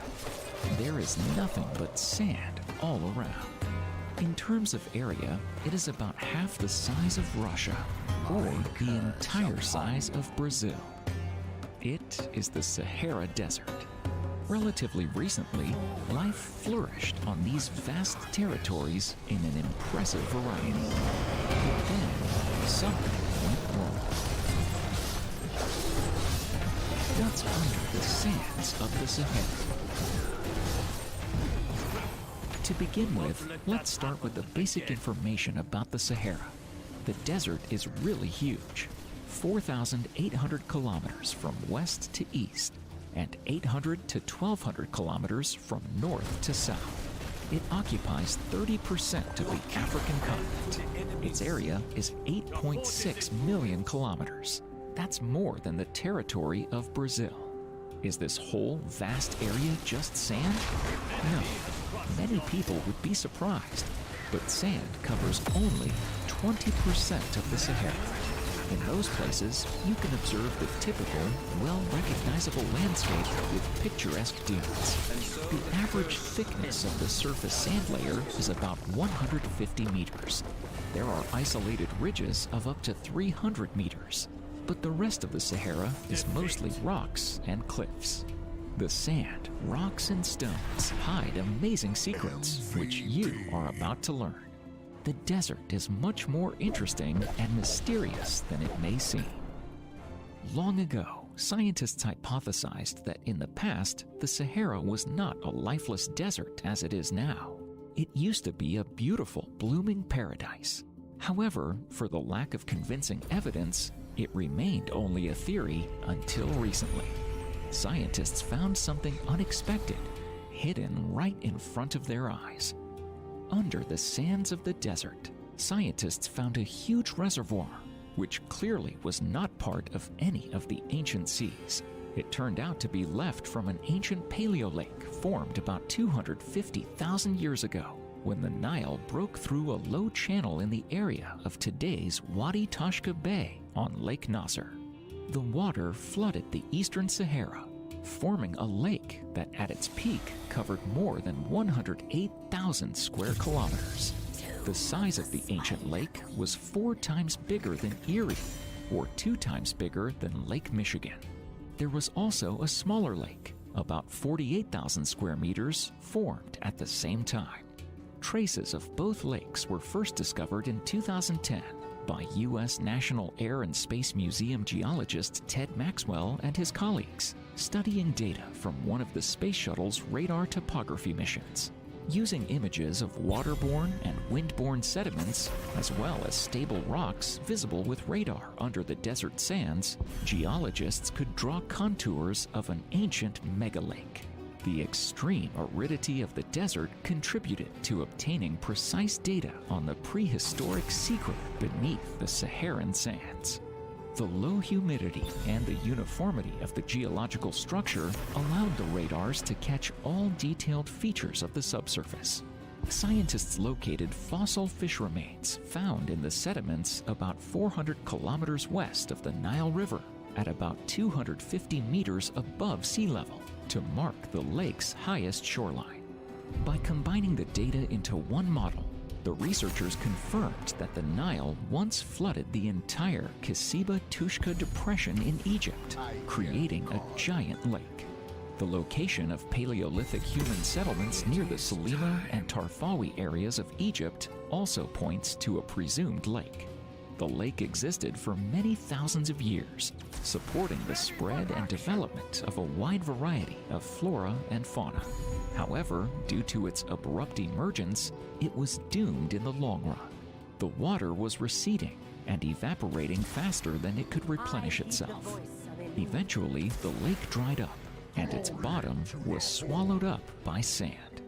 There is nothing but sand all around. In terms of area, it is about half the size of Russia, or the entire size of Brazil. It is the Sahara Desert. Relatively recently, life flourished on these vast territories in an impressive variety. But then, something went wrong. What's under the sands of the Sahara? To begin with, let's start with the basic information about the Sahara. The desert is really huge, 4,800 kilometers from west to east, and 800 to 1,200 kilometers from north to south. It occupies 30% of the African continent. Its area is 8.6 million kilometers. That's more than the territory of Brazil. Is this whole vast area just sand? No. Many people would be surprised, but sand covers only 20% of the Sahara. In those places, you can observe the typical, well-recognizable landscape with picturesque dunes. The average thickness of the surface sand layer is about 150 meters. There are isolated ridges of up to 300 meters, but the rest of the Sahara is mostly rocks and cliffs. The sand, rocks, and stones hide amazing secrets, which you are about to learn. The desert is much more interesting and mysterious than it may seem. Long ago, scientists hypothesized that in the past, the Sahara was not a lifeless desert as it is now. It used to be a beautiful, blooming paradise. However, for the lack of convincing evidence, it remained only a theory until recently. Scientists found something unexpected, hidden right in front of their eyes. Under the sands of the desert, scientists found a huge reservoir, which clearly was not part of any of the ancient seas. It turned out to be left from an ancient paleolake formed about 250,000 years ago, when the Nile broke through a low channel in the area of today's Wadi Tashka Bay on Lake Nasser. The water flooded the eastern Sahara, forming a lake that at its peak covered more than 108,000 square kilometers. The size of the ancient lake was 4 times bigger than Erie, or 2 times bigger than Lake Michigan. There was also a smaller lake, about 48,000 square meters, formed at the same time. Traces of both lakes were first discovered in 2010 by U.S. National Air and Space Museum geologist Ted Maxwell and his colleagues, studying data from one of the space shuttle's radar topography missions. Using images of waterborne and windborne sediments, as well as stable rocks visible with radar under the desert sands, geologists could draw contours of an ancient megalake. The extreme aridity of the desert contributed to obtaining precise data on the prehistoric secret beneath the Saharan sands. The low humidity and the uniformity of the geological structure allowed the radars to catch all detailed features of the subsurface. Scientists located fossil fish remains found in the sediments about 400 kilometers west of the Nile River at about 250 meters above sea level to mark the lake's highest shoreline. By combining the data into one model, the researchers confirmed that the Nile once flooded the entire Kisiba Tushka Depression in Egypt, creating a giant lake. The location of Paleolithic human settlements near the Salima and Tarfawi areas of Egypt also points to a presumed lake. The lake existed for many thousands of years, supporting the spread and development of a wide variety of flora and fauna. However, due to its abrupt emergence, it was doomed in the long run. The water was receding and evaporating faster than it could replenish itself. Eventually, the lake dried up, and its bottom was swallowed up by sand.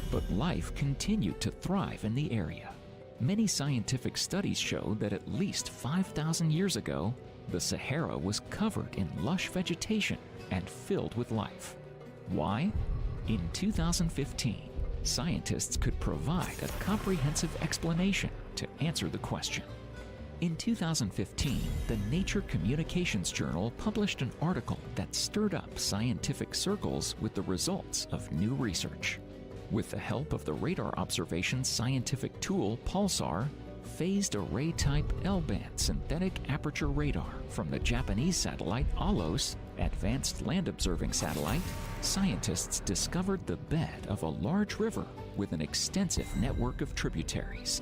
But life continued to thrive in the area. Many scientific studies show that at least 5,000 years ago, the Sahara was covered in lush vegetation and filled with life. Why? In 2015, scientists could provide a comprehensive explanation to answer the question. In 2015, the Nature Communications Journal published an article that stirred up scientific circles with the results of new research. With the help of the radar observation scientific tool Pulsar, phased array type L-band synthetic aperture radar from the Japanese satellite ALOS, Advanced Land Observing Satellite, scientists discovered the bed of a large river with an extensive network of tributaries.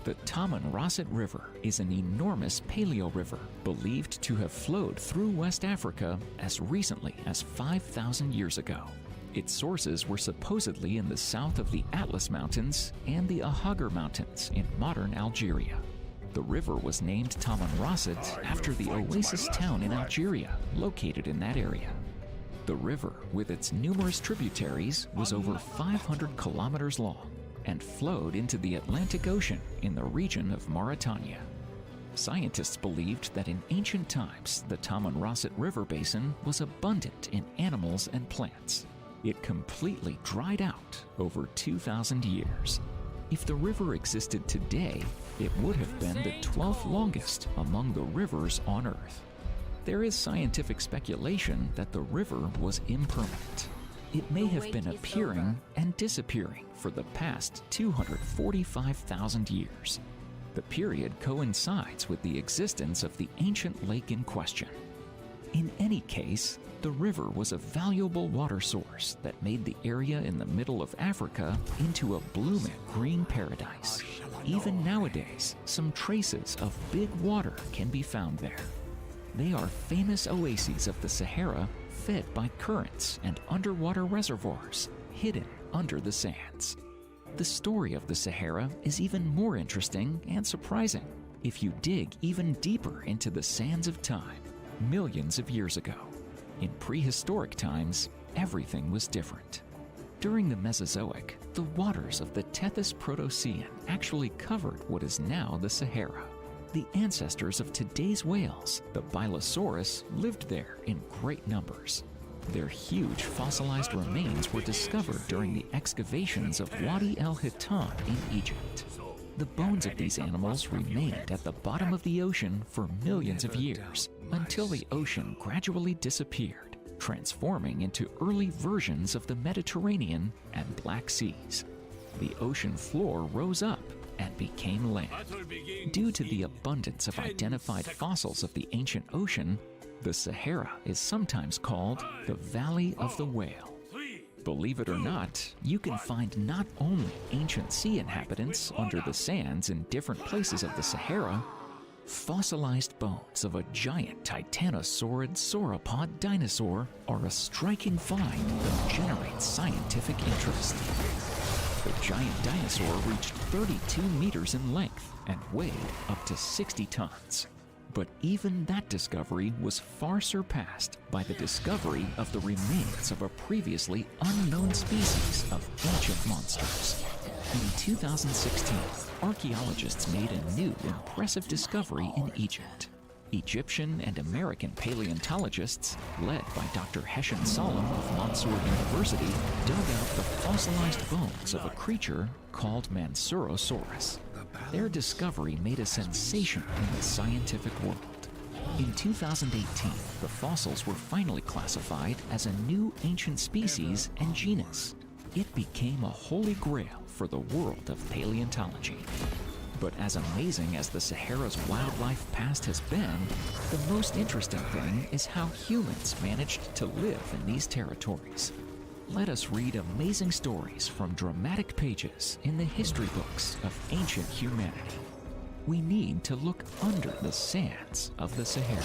The Tamanrasset River is an enormous paleo river believed to have flowed through West Africa as recently as 5,000 years ago. Its sources were supposedly in the south of the Atlas Mountains and the Ahaggar Mountains in modern Algeria. The river was named Tamanrasset after the oasis town in Algeria, located in that area. The river, with its numerous tributaries, was over 500 kilometers long and flowed into the Atlantic Ocean in the region of Mauritania. Scientists believed that in ancient times, the Tamanrasset River basin was abundant in animals and plants. It completely dried out over 2,000 years. If the river existed today, it would have been the 12th longest among the rivers on Earth. There is scientific speculation that the river was impermanent. It may have been appearing and disappearing for the past 245,000 years. The period coincides with the existence of the ancient lake in question. In any case, the river was a valuable water source that made the area in the middle of Africa into a blooming green paradise. Even nowadays, some traces of big water can be found there. They are famous oases of the Sahara fed by currents and underwater reservoirs hidden under the sands. The story of the Sahara is even more interesting and surprising if you dig even deeper into the sands of time, millions of years ago. In prehistoric times, everything was different. During the Mesozoic, the waters of the Tethys Protocean actually covered what is now the Sahara. The ancestors of today's whales, the Bilosaurus, lived there in great numbers. Their huge fossilized remains were discovered during the excavations of Wadi el-Hitan in Egypt. The bones of these animals remained at the bottom of the ocean for millions of years, until the ocean gradually disappeared, transforming into early versions of the Mediterranean and Black Seas. The ocean floor rose up and became land. Due to the abundance of identified fossils of the ancient ocean, the Sahara is sometimes called the Valley of the Whale. Believe it or not, you can find not only ancient sea inhabitants under the sands in different places of the Sahara, fossilized bones of a giant titanosaurid sauropod dinosaur are a striking find that generates scientific interest. The giant dinosaur reached 32 meters in length and weighed up to 60 tons. But even that discovery was far surpassed by the discovery of the remains of a previously unknown species of ancient monsters. In 2016, archaeologists made a new impressive discovery in Egypt. Egyptian and American paleontologists, led by Dr. Heshen Salem of Mansour University, dug out the fossilized bones of a creature called Mansurosaurus. Their discovery made a sensation in the scientific world. In 2018, the fossils were finally classified as a new ancient species and genus. It became a holy grail for the world of paleontology. But as amazing as the Sahara's wildlife past has been, the most interesting thing is how humans managed to live in these territories. Let us read amazing stories from dramatic pages in the history books of ancient humanity. We need to look under the sands of the Sahara.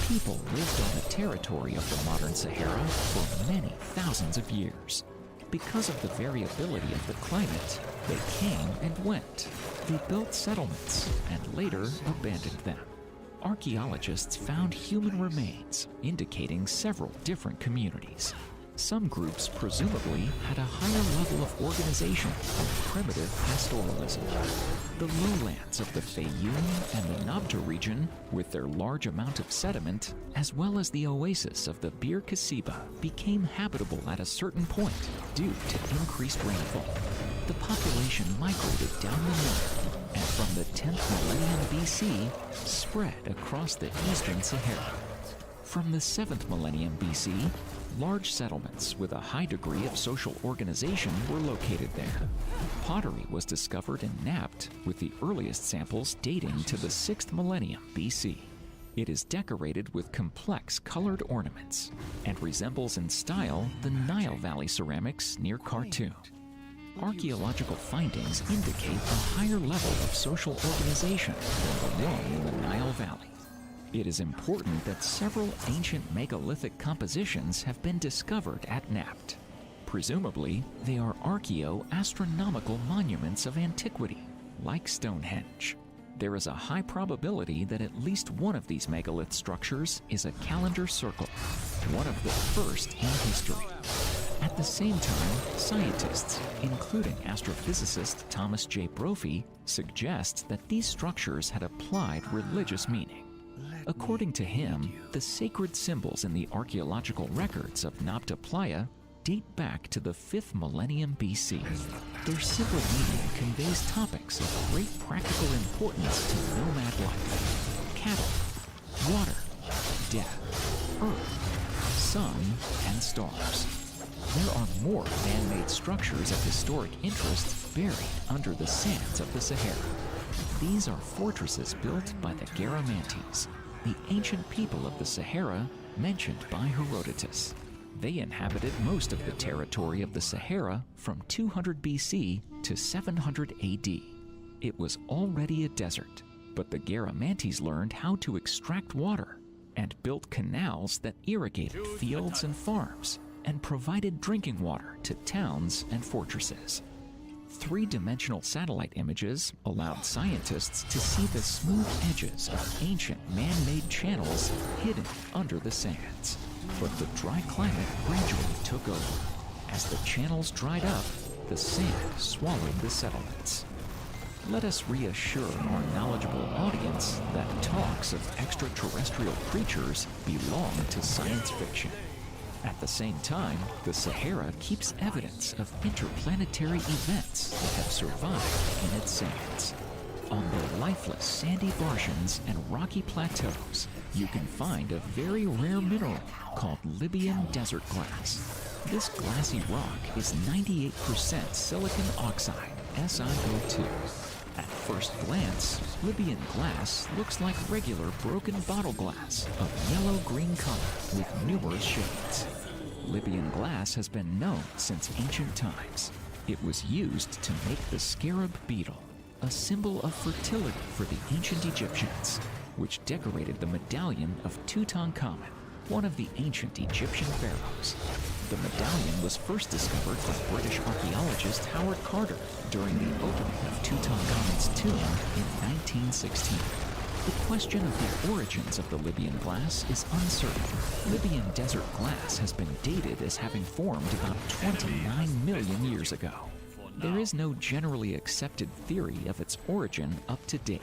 People lived on the territory of the modern Sahara for many thousands of years. Because of the variability of the climate, they came and went. They built settlements and later abandoned them. Archaeologists found human remains indicating several different communities. Some groups presumably had a higher level of organization and primitive pastoralism. The lowlands of the Fayoum and the Nabta region, with their large amount of sediment, as well as the oasis of the Bir Kasiba, became habitable at a certain point due to increased rainfall. The population migrated down the north, and from the 10th millennium BC, spread across the eastern Sahara. From the 7th millennium BC, large settlements with a high degree of social organization were located there. Pottery was discovered in Nabt, with the earliest samples dating to the 6th millennium BC. It is decorated with complex colored ornaments and resembles in style the Nile Valley ceramics near Khartoum. Archaeological findings indicate a higher level of social organization than the one in the Nile Valley. It is important that several ancient megalithic compositions have been discovered at Napt. Presumably, they are archaeo-astronomical monuments of antiquity, like Stonehenge. There is a high probability that at least one of these megalith structures is a calendar circle, one of the first in history. At the same time, scientists, including astrophysicist Thomas J. Brophy, suggest that these structures had applied religious meaning. According to him, the sacred symbols in the archaeological records of Nabta Playa date back to the 5th millennium BC. Their simple meaning conveys topics of great practical importance to nomad life: cattle, water, death, earth, sun, and stars. There are more man-made structures of historic interest buried under the sands of the Sahara. These are fortresses built by the Garamantes, the ancient people of the Sahara mentioned by Herodotus. They inhabited most of the territory of the Sahara from 200 BC to 700 AD. It was already a desert, but the Garamantes learned how to extract water and built canals that irrigated fields and farms and provided drinking water to towns and fortresses. Three-dimensional satellite images allowed scientists to see the smooth edges of ancient man-made channels hidden under the sands. But the dry climate gradually took over. As the channels dried up, the sand swallowed the settlements. Let us reassure our knowledgeable audience that talks of extraterrestrial creatures belong to science fiction. At the same time, the Sahara keeps evidence of interplanetary events that have survived in its sands. On the lifeless sandy marshlands and rocky plateaus, you can find a very rare mineral called Libyan desert glass. This glassy rock is 98% silicon oxide, SiO2. At first glance, Libyan glass looks like regular broken bottle glass of yellow-green color with numerous shades. Libyan glass has been known since ancient times. It was used to make the scarab beetle, a symbol of fertility for the ancient Egyptians, which decorated the medallion of Tutankhamun, one of the ancient Egyptian pharaohs. The medallion was first discovered by British archaeologist Howard Carter during the opening of Tutankhamun's tomb in 1916. The question of the origins of the Libyan glass is uncertain. Libyan desert glass has been dated as having formed about 29 million years ago. There is no generally accepted theory of its origin up to date.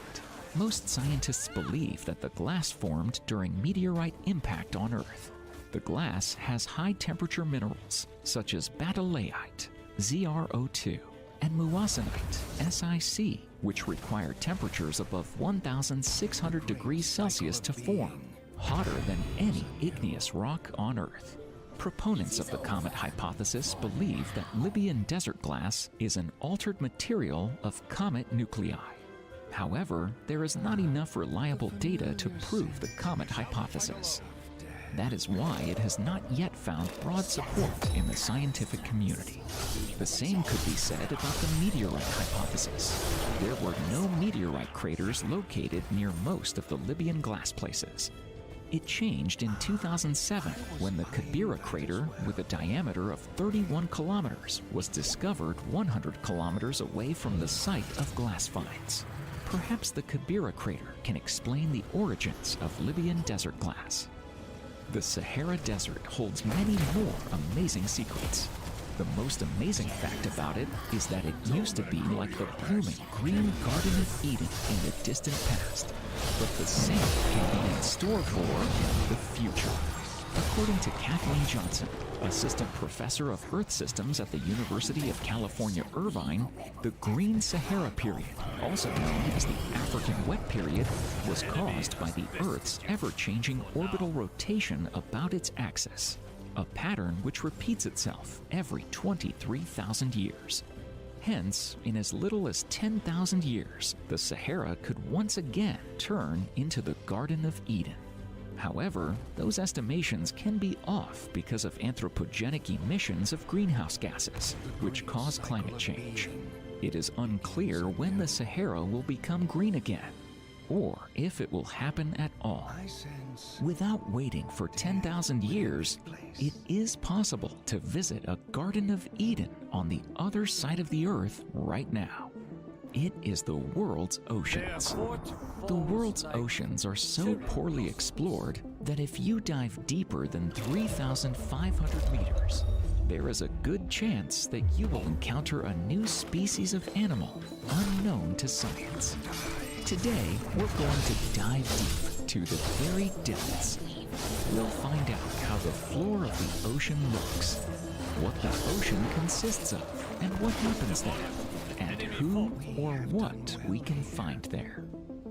Most scientists believe that the glass formed during meteorite impact on Earth. The glass has high-temperature minerals such as batalayite, ZrO2, and muassonite, SiC, which require temperatures above 1,600 degrees Celsius to form, hotter than any igneous rock on Earth. Proponents of the comet hypothesis believe that Libyan desert glass is an altered material of comet nuclei. However, there is not enough reliable data to prove the comet hypothesis. That is why it has not yet found broad support in the scientific community. The same could be said about the meteorite hypothesis. There were no meteorite craters located near most of the Libyan glass places. It changed in 2007 when the Kibera crater, with a diameter of 31 kilometers, was discovered 100 kilometers away from the site of glass finds. Perhaps the Kibera crater can explain the origins of Libyan desert glass. The Sahara Desert holds many more amazing secrets. The most amazing fact about it is that it used to be like the blooming green Garden of Eden in the distant past. But the same can be in store for the future. According to Kathleen Johnson, assistant professor of Earth Systems at the University of California, Irvine, the Green Sahara period, also known as the African Wet period, was caused by the Earth's ever-changing orbital rotation about its axis, a pattern which repeats itself every 23,000 years. Hence, in as little as 10,000 years, the Sahara could once again turn into the Garden of Eden. However, those estimations can be off because of anthropogenic emissions of greenhouse gases, which cause climate change. It is unclear when the Sahara will become green again. or if it will happen at all. I sense Without waiting for 10,000 years, it is possible to visit a Garden of Eden on the other side of the earth right now. It is the world's oceans. The world's oceans are so poorly explored that if you dive deeper than 3,500 meters, there is a good chance that you will encounter a new species of animal unknown to science. Today, we're going to dive deep to the very depths. We'll find out how the floor of the ocean looks, what the ocean consists of, and what happens there, and who or what we can find there.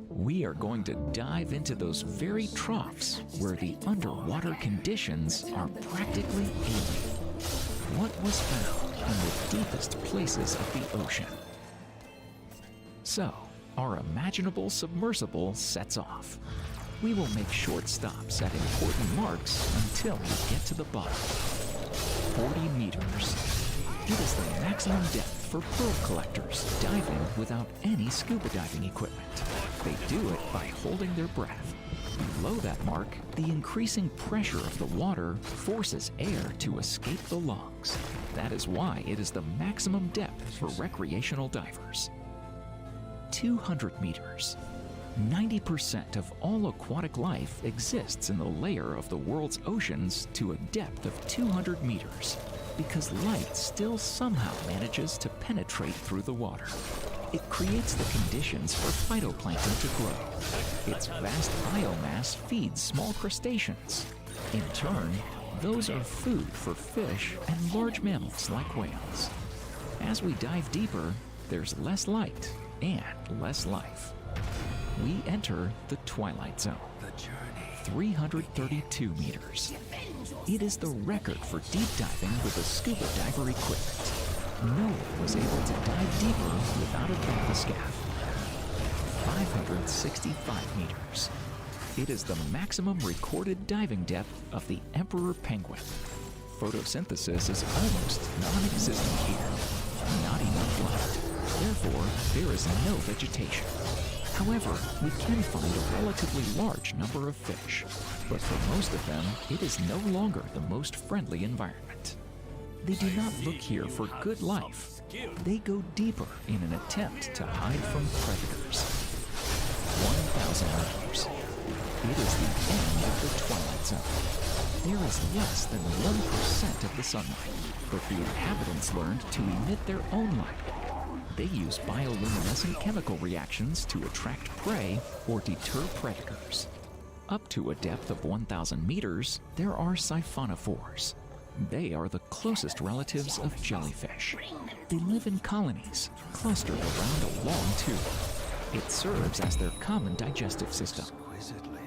We are going to dive into those very troughs where the underwater conditions are practically alien. What was found in the deepest places of the ocean? So, our imaginable submersible sets off. We will make short stops at important marks until we get to the bottom. 40 meters. It is the maximum depth for pearl collectors diving without any scuba diving equipment. They do it by holding their breath. Below that mark, the increasing pressure of the water forces air to escape the lungs. That is why it is the maximum depth for recreational divers. 200 meters. 90% of all aquatic life exists in the layer of the world's oceans to a depth of 200 meters, because light still somehow manages to penetrate through the water. It creates the conditions for phytoplankton to grow. Its vast biomass feeds small crustaceans. In turn, those are food for fish and large mammals like whales. As we dive deeper, there's less light and less life. We enter the twilight zone. 332 meters. It is the record for deep diving with a scuba diver equipment. No one was able to dive deeper without a bathyscaphe. 565 meters. It is the maximum recorded diving depth of the emperor penguin. Photosynthesis is almost non-existent here. Not enough light. Therefore, there is no vegetation. However, we can find a relatively large number of fish, but for most of them, it is no longer the most friendly environment. They do not look here for good life. They go deeper in an attempt to hide from predators. 1,000 meters. It is the end of the twilight zone. There is less than 1% of the sunlight, but the inhabitants learned to emit their own light. They use bioluminescent chemical reactions to attract prey or deter predators. Up to a depth of 1,000 meters, there are siphonophores. They are the closest relatives of jellyfish. They live in colonies, clustered around a long tube. It serves as their common digestive system.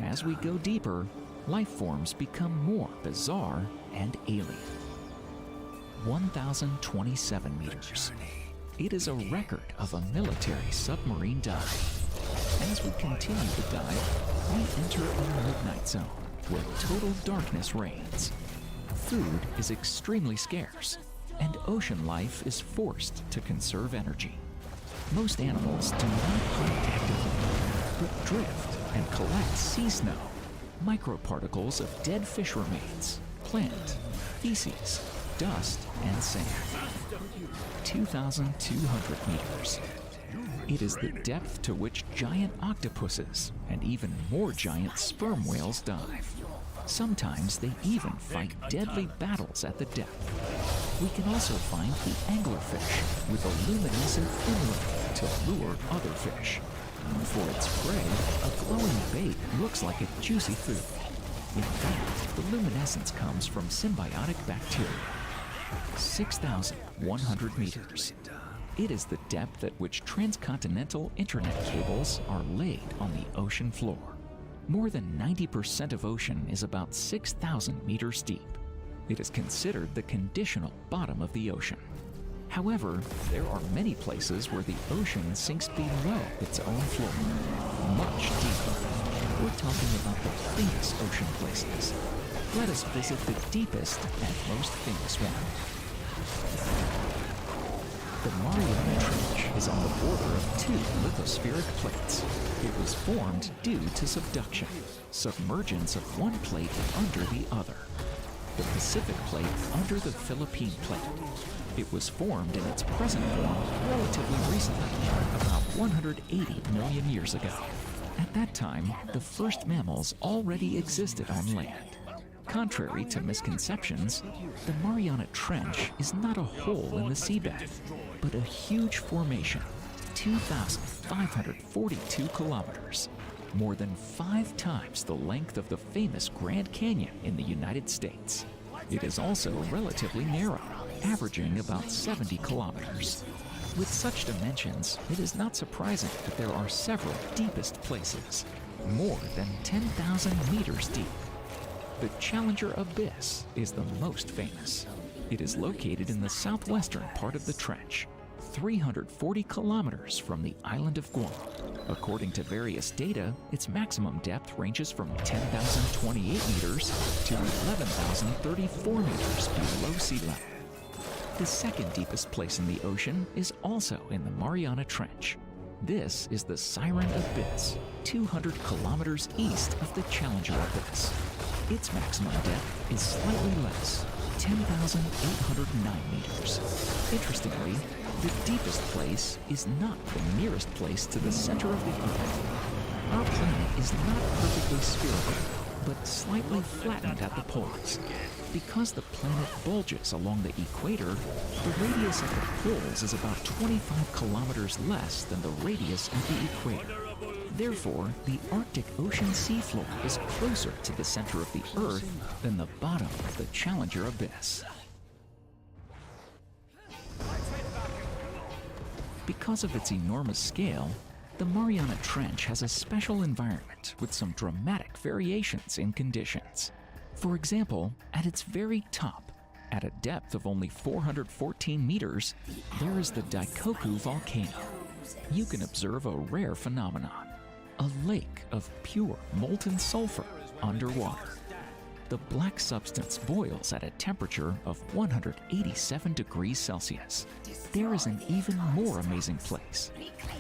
As we go deeper, life forms become more bizarre and alien. 1,027 meters. It is a record of a military submarine dive. As we continue to dive, we enter a midnight zone where total darkness reigns. Food is extremely scarce, and ocean life is forced to conserve energy. Most animals do not hunt actively, but drift and collect sea snow, microparticles of dead fish remains, plant, feces, dust, and sand. 2,200 meters. It is the depth to which giant octopuses and even more giant sperm whales dive. Sometimes they even fight deadly battles at the depth. We can also find the anglerfish with a luminescent fin ring to lure other fish. For its prey, a glowing bait looks like a juicy food. In fact, the luminescence comes from symbiotic bacteria. 6,100 meters. It is the depth at which transcontinental internet cables are laid on the ocean floor. More than 90% of ocean is about 6,000 meters deep. It is considered the conditional bottom of the ocean. However, there are many places where the ocean sinks below its own floor, much deeper. We're talking about the famous ocean places. Let us visit the deepest and most famous one. The Mariana Trench is on the border of two lithospheric plates. It was formed due to subduction, submergence of one plate under the other. The Pacific Plate under the Philippine Plate. It was formed in its present form relatively recently, about 180 million years ago. At that time, the first mammals already existed on land. Contrary to misconceptions, the Mariana Trench is not a hole in the seabed, but a huge formation, 2,542 kilometers, more than 5 times the length of the famous Grand Canyon in the United States. It is also relatively narrow, averaging about 70 kilometers. With such dimensions, it is not surprising that there are several deepest places, more than 10,000 meters deep. The Challenger Abyss is the most famous. It is located in the southwestern part of the trench, 340 kilometers from the island of Guam. According to various data, its maximum depth ranges from 10,028 meters to 11,034 meters below sea level. The second deepest place in the ocean is also in the Mariana Trench. This is the Siren Abyss, 200 kilometers east of the Challenger Abyss. Its maximum depth is slightly less, 10,809 meters. Interestingly, the deepest place is not the nearest place to the center of the Earth. Our planet is not perfectly spherical, but slightly flattened at the poles. Because the planet bulges along the equator, the radius at the poles is about 25 kilometers less than the radius at the equator. Therefore, the Arctic Ocean seafloor is closer to the center of the Earth than the bottom of the Challenger Abyss. Because of its enormous scale, the Mariana Trench has a special environment with some dramatic variations in conditions. For example, at its very top, at a depth of only 414 meters, there is the Daikoku volcano. You can observe a rare phenomenon, a lake of pure molten sulfur underwater. The black substance boils at a temperature of 187 degrees Celsius. There is an even more amazing place.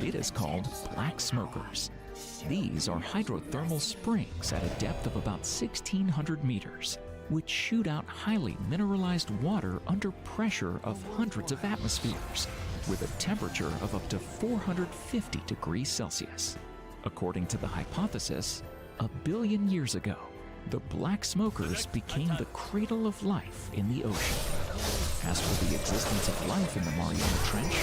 It is called Black Smokers. These are hydrothermal springs at a depth of about 1,600 meters, which shoot out highly mineralized water under pressure of hundreds of atmospheres, with a temperature of up to 450 degrees Celsius. According to the hypothesis, 1 billion years ago, the Black Smokers became the cradle of life in the ocean. As for the existence of life in the Mariana Trench,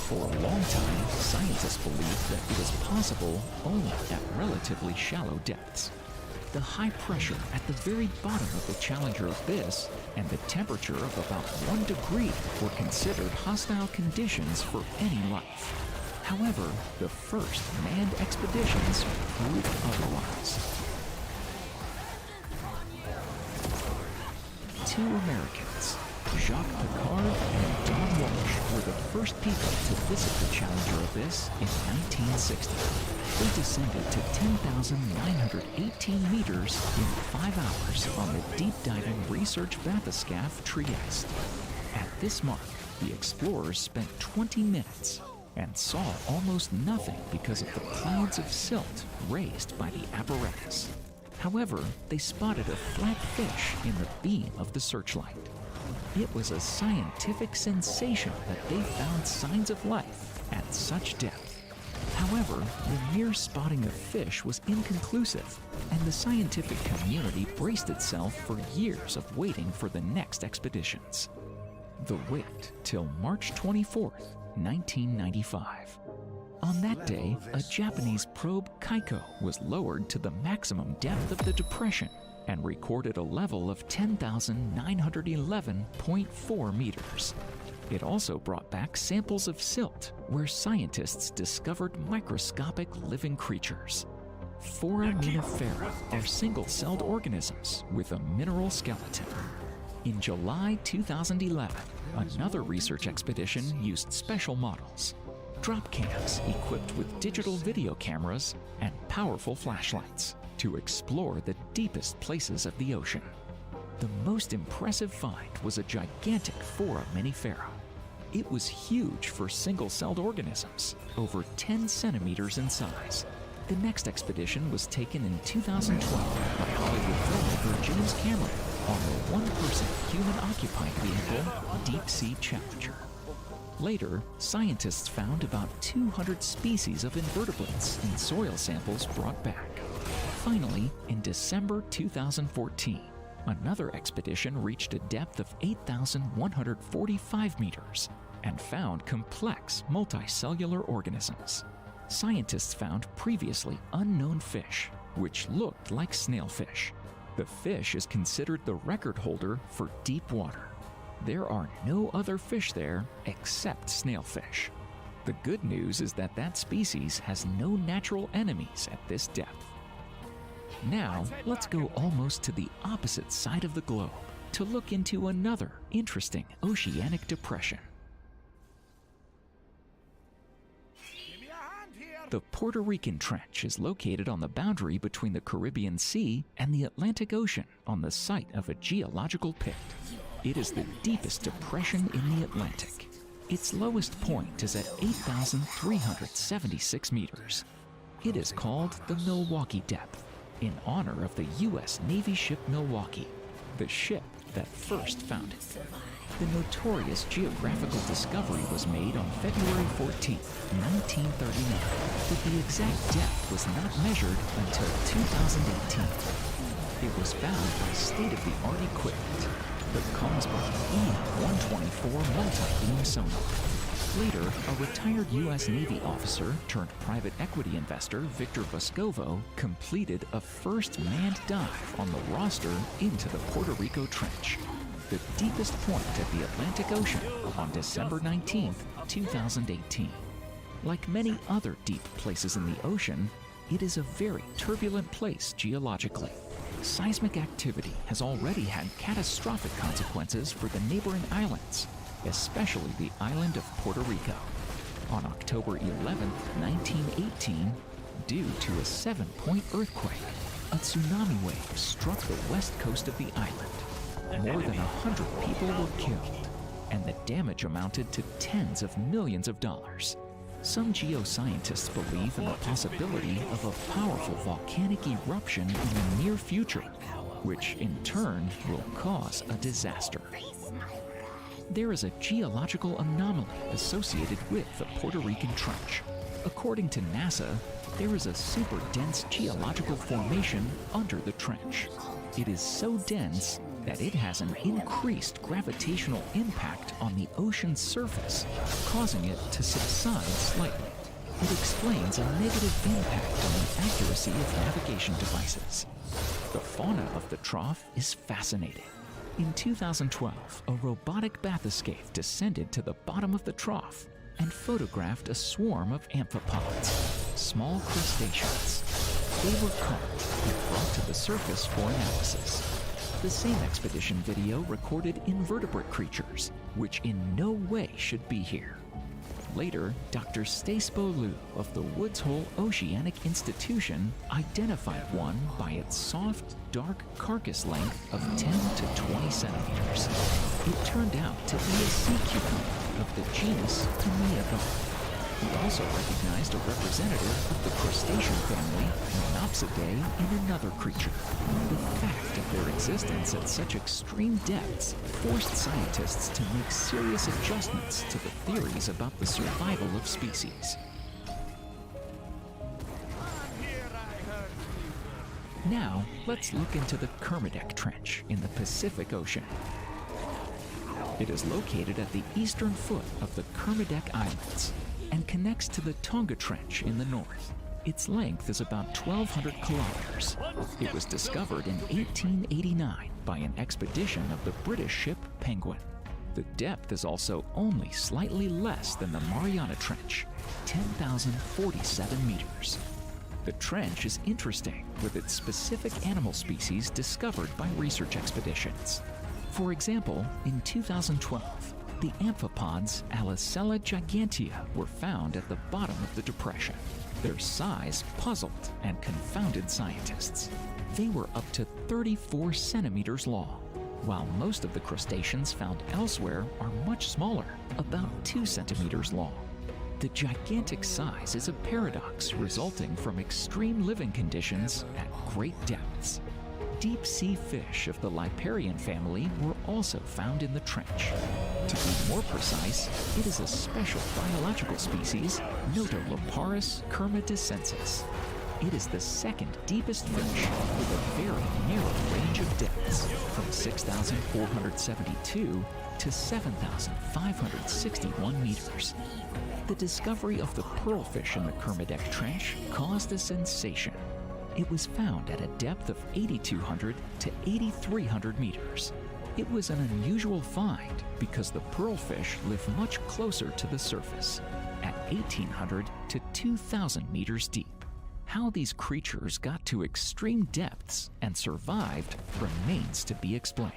for a long time, scientists believed that it is possible only at relatively shallow depths. The high pressure at the very bottom of the Challenger Abyss and the temperature of about 1 degree were considered hostile conditions for any life. However, the first manned expeditions proved otherwise. 2 Americans, Jacques Piccard and Don Walsh, were the first people to visit the Challenger Abyss in 1960. They descended to 10,918 meters in 5 hours on the deep-diving Research Bathyscaphe Trieste. At this mark, the explorers spent 20 minutes and saw almost nothing because of the clouds of silt raised by the apparatus. However, they spotted a flat fish in the beam of the searchlight. It was a scientific sensation that they found signs of life at such depth. However, the mere spotting of fish was inconclusive, and the scientific community braced itself for years of waiting for the next expeditions. The wait till March 24th, 1995. On that day, a Japanese probe Kaiko was lowered to the maximum depth of the depression and recorded a level of 10,911.4 meters. It also brought back samples of silt, where scientists discovered microscopic living creatures. Foraminifera are single-celled organisms with a mineral skeleton. In July 2011, another research expedition used special models, drop cams equipped with digital video cameras and powerful flashlights, to explore the deepest places of the ocean. The most impressive find was a gigantic foraminifera. It was huge for single-celled organisms, over 10 centimeters in size. The next expedition was taken in 2012 by Hollywood filmmaker James Cameron on the one-person human-occupied vehicle Deep Sea Challenger. Later, scientists found about 200 species of invertebrates in soil samples brought back. Finally, in December 2014, another expedition reached a depth of 8,145 meters and found complex multicellular organisms. Scientists found previously unknown fish, which looked like snailfish. The fish is considered the record holder for deep water. There are no other fish there except snailfish. The good news is that that species has no natural enemies at this depth. Now, let's go almost to the opposite side of the globe to look into another interesting oceanic depression. The Puerto Rican Trench is located on the boundary between the Caribbean Sea and the Atlantic Ocean on the site of a geological pit. It is the deepest depression in the Atlantic. Its lowest point is at 8,376 meters. It is called the Milwaukee Depth, in honor of the U.S. Navy ship Milwaukee, the ship that first found it. The notorious geographical discovery was made on February 14, 1939, but the exact depth was not measured until 2018. It was found by state-of-the-art equipment, the Kongsberg E-124 multi-beam sonar. Later, a retired U.S. Navy officer turned private equity investor Victor Vescovo completed a first manned dive on the roster into the Puerto Rico Trench, the deepest point of the Atlantic Ocean, on December 19, 2018. Like many other deep places in the ocean, it is a very turbulent place geologically. Seismic activity has already had catastrophic consequences for the neighboring islands, especially the island of Puerto Rico. On October 11, 1918, due to a 7-point earthquake, a tsunami wave struck the west coast of the island. More than 100 people were killed, and the damage amounted to tens of millions of dollars. Some geoscientists believe in the possibility of a powerful volcanic eruption in the near future, which in turn will cause a disaster. There is a geological anomaly associated with the Puerto Rican Trench. According to NASA, there is a super dense geological formation under the trench. It is so dense that it has an increased gravitational impact on the ocean's surface, causing it to subside slightly. It explains a negative impact on the accuracy of navigation devices. The fauna of the trough is fascinating. In 2012, a robotic bathyscaphe descended to the bottom of the trough and photographed a swarm of amphipods, small crustaceans. They were caught and brought to the surface for analysis. The same expedition video recorded invertebrate creatures, which in no way should be here. Later, Dr. Stace Beaulieu of the Woods Hole Oceanic Institution identified one by its soft, dark carcass length of 10 to 20 centimeters. It turned out to be a sea cucumber of the genus Hemiagon. He also recognized a representative of the crustacean family, Monopsidae, in another creature. The fact of their existence at such extreme depths forced scientists to make serious adjustments to the theories about the survival of species. Now, let's look into the Kermadec Trench in the Pacific Ocean. It is located at the eastern foot of the Kermadec Islands and connects to the Tonga Trench in the north. Its length is about 1,200 kilometers. It was discovered in 1889 by an expedition of the British ship Penguin. The depth is also only slightly less than the Mariana Trench, 10,047 meters. The trench is interesting with its specific animal species discovered by research expeditions. For example, in 2012, the amphipods Alicella gigantea were found at the bottom of the depression. Their size puzzled and confounded scientists. They were up to 34 centimeters long. while most of the crustaceans found elsewhere are much smaller, about 2 centimeters long. The gigantic size is a paradox resulting from extreme living conditions at great depths. Deep-sea fish of the Liparian family were also found in the trench. To be more precise, it is a special biological species, Notoloparus kermadicensis. It is the second deepest fish with a very narrow range of depths, from 6,472 to 7,561 meters. The discovery of the pearlfish in the Kermadec Trench caused a sensation. It was found at a depth of 8,200 to 8,300 meters. It was an unusual find because the pearlfish live much closer to the surface, at 1,800 to 2,000 meters deep. How these creatures got to extreme depths and survived remains to be explained.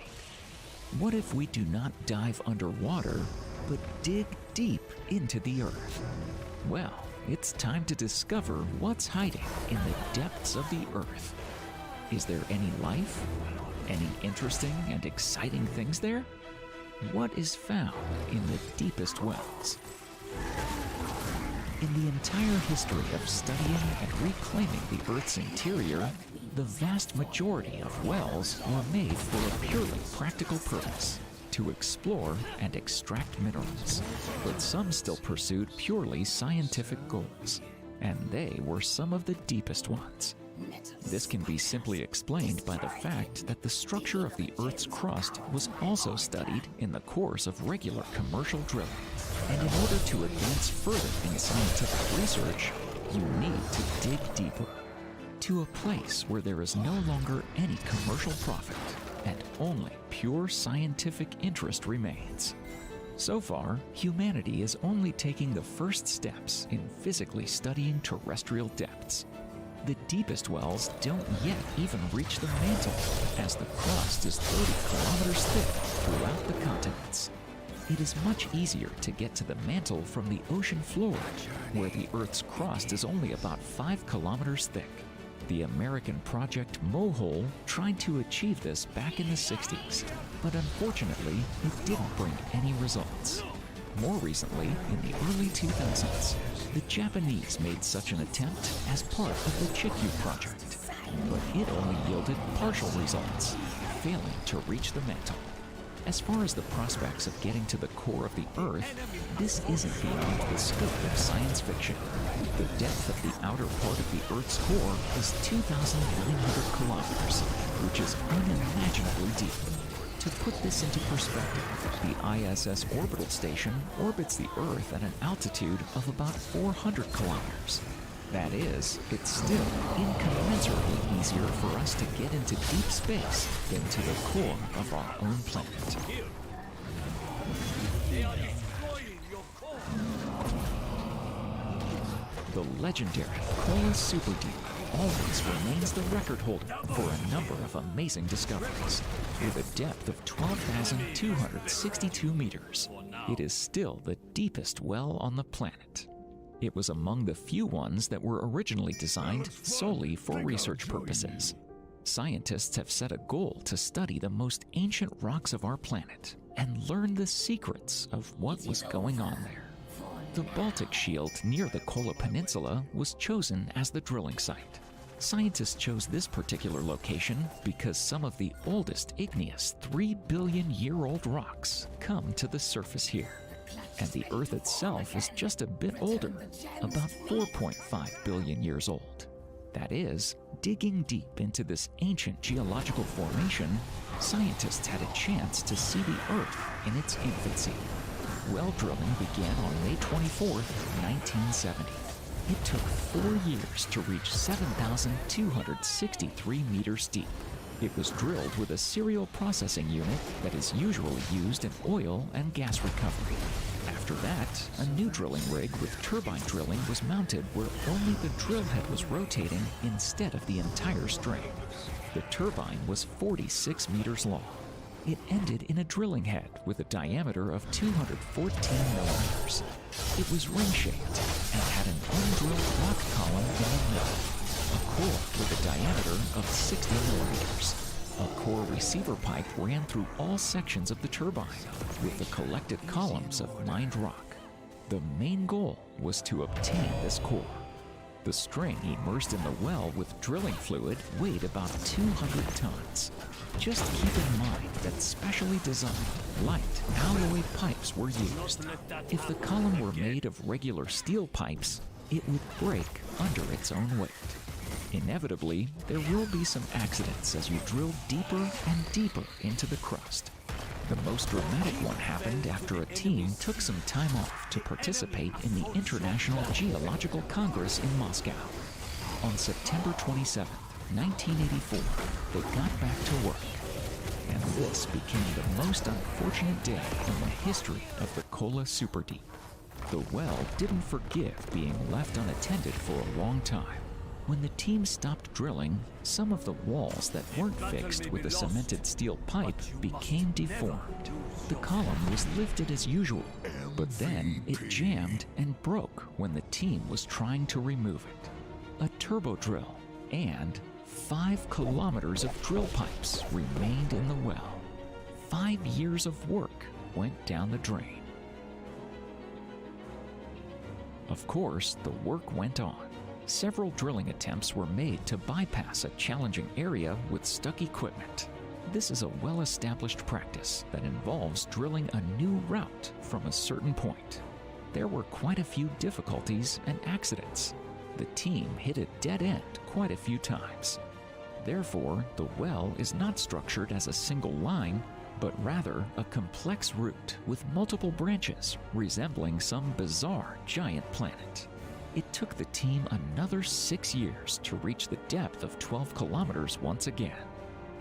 What if we do not dive underwater, but dig deep into the earth? Well, it's time to discover what's hiding in the depths of the earth. Is there any life? Any interesting and exciting things there? What is found in the deepest wells? In the entire history of studying and reclaiming the Earth's interior, the vast majority of wells were made for a purely practical purpose, to explore and extract minerals. But some still pursued purely scientific goals, and they were some of the deepest ones. This can be simply explained by the fact that the structure of the Earth's crust was also studied in the course of regular commercial drilling. And in order to advance further in scientific research, you need to dig deeper, to a place where there is no longer any commercial profit and only pure scientific interest remains. So far, humanity is only taking the first steps in physically studying terrestrial depths. The deepest wells don't yet even reach the mantle, as the crust is 30 kilometers thick throughout the continents. It is much easier to get to the mantle from the ocean floor, where the Earth's crust is only about 5 kilometers thick. The American project MOHOLE tried to achieve this back in the 60s, but unfortunately, it didn't bring any results. More recently, in the early 2000s, the Japanese made such an attempt as part of the Chikyu project, but it only yielded partial results, failing to reach the mantle. As far as the prospects of getting to the core of the Earth, this isn't beyond the scope of science fiction. The depth of the outer part of the Earth's core is 2,900 kilometers, which is unimaginably deep. To put this into perspective, the ISS orbital station orbits the Earth at an altitude of about 400 kilometers. That is, it's still incommensurably easier for us to get into deep space than to the core of our own planet. The legendary Kola Superdeep always remains the record holder for a number of amazing discoveries. With a depth of 12,262 meters, it is still the deepest well on the planet. It was among the few ones that were originally designed solely for research purposes. Scientists have set a goal to study the most ancient rocks of our planet and learn the secrets of what was going on there. The Baltic Shield near the Kola Peninsula was chosen as the drilling site. Scientists chose this particular location because some of the oldest igneous 3 billion-year-old rocks come to the surface here. And the Earth itself is just a bit older, about 4.5 billion years old. That is, digging deep into this ancient geological formation, scientists had a chance to see the Earth in its infancy. Well drilling began on May 24, 1970. It took 4 years to reach 7,263 meters deep. It was drilled with a serial processing unit that is usually used in oil and gas recovery. After that, a new drilling rig with turbine drilling was mounted where only the drill head was rotating instead of the entire string. The turbine was 46 meters long. It ended in a drilling head with a diameter of 214 millimeters. It was ring-shaped and had an undrilled rock column in the middle, a core with a diameter of 60 millimeters. A core receiver pipe ran through all sections of the turbine, with the collected columns of mined rock. The main goal was to obtain this core. The string immersed in the well with drilling fluid weighed about 200 tons. Just keep in mind that specially designed, light alloy pipes were used. If the column were made of regular steel pipes, it would break under its own weight. Inevitably, there will be some accidents as you drill deeper and deeper into the crust. The most dramatic one happened after a team took some time off to participate in the International Geological Congress in Moscow. On September 27, 1984, they got back to work. And this became the most unfortunate day in the history of the Kola Superdeep. The well didn't forgive being left unattended for a long time. When the team stopped drilling, some of the walls that weren't fixed with a cemented steel pipe became deformed. The column was lifted as usual, but then it jammed and broke when the team was trying to remove it. A turbo drill and 5 kilometers of drill pipes remained in the well. 5 years of work went down the drain. Of course, the work went on. Several drilling attempts were made to bypass a challenging area with stuck equipment. This is a well-established practice that involves drilling a new route from a certain point. There were quite a few difficulties and accidents. The team hit a dead end quite a few times. Therefore, the well is not structured as a single line, but rather a complex route with multiple branches resembling some bizarre giant planet. It took the team another 6 years to reach the depth of 12 kilometers once again.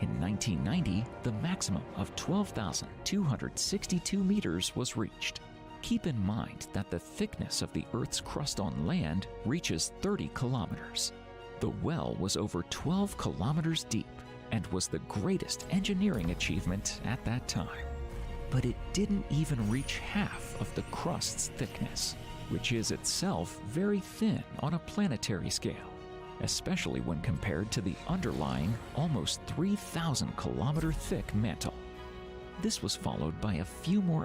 In 1990, the maximum of 12,262 meters was reached. Keep in mind that the thickness of the Earth's crust on land reaches 30 kilometers. The well was over 12 kilometers deep and was the greatest engineering achievement at that time. But it didn't even reach half of the crust's thickness, which is itself very thin on a planetary scale, especially when compared to the underlying almost 3,000 kilometer thick mantle. This was followed by a few more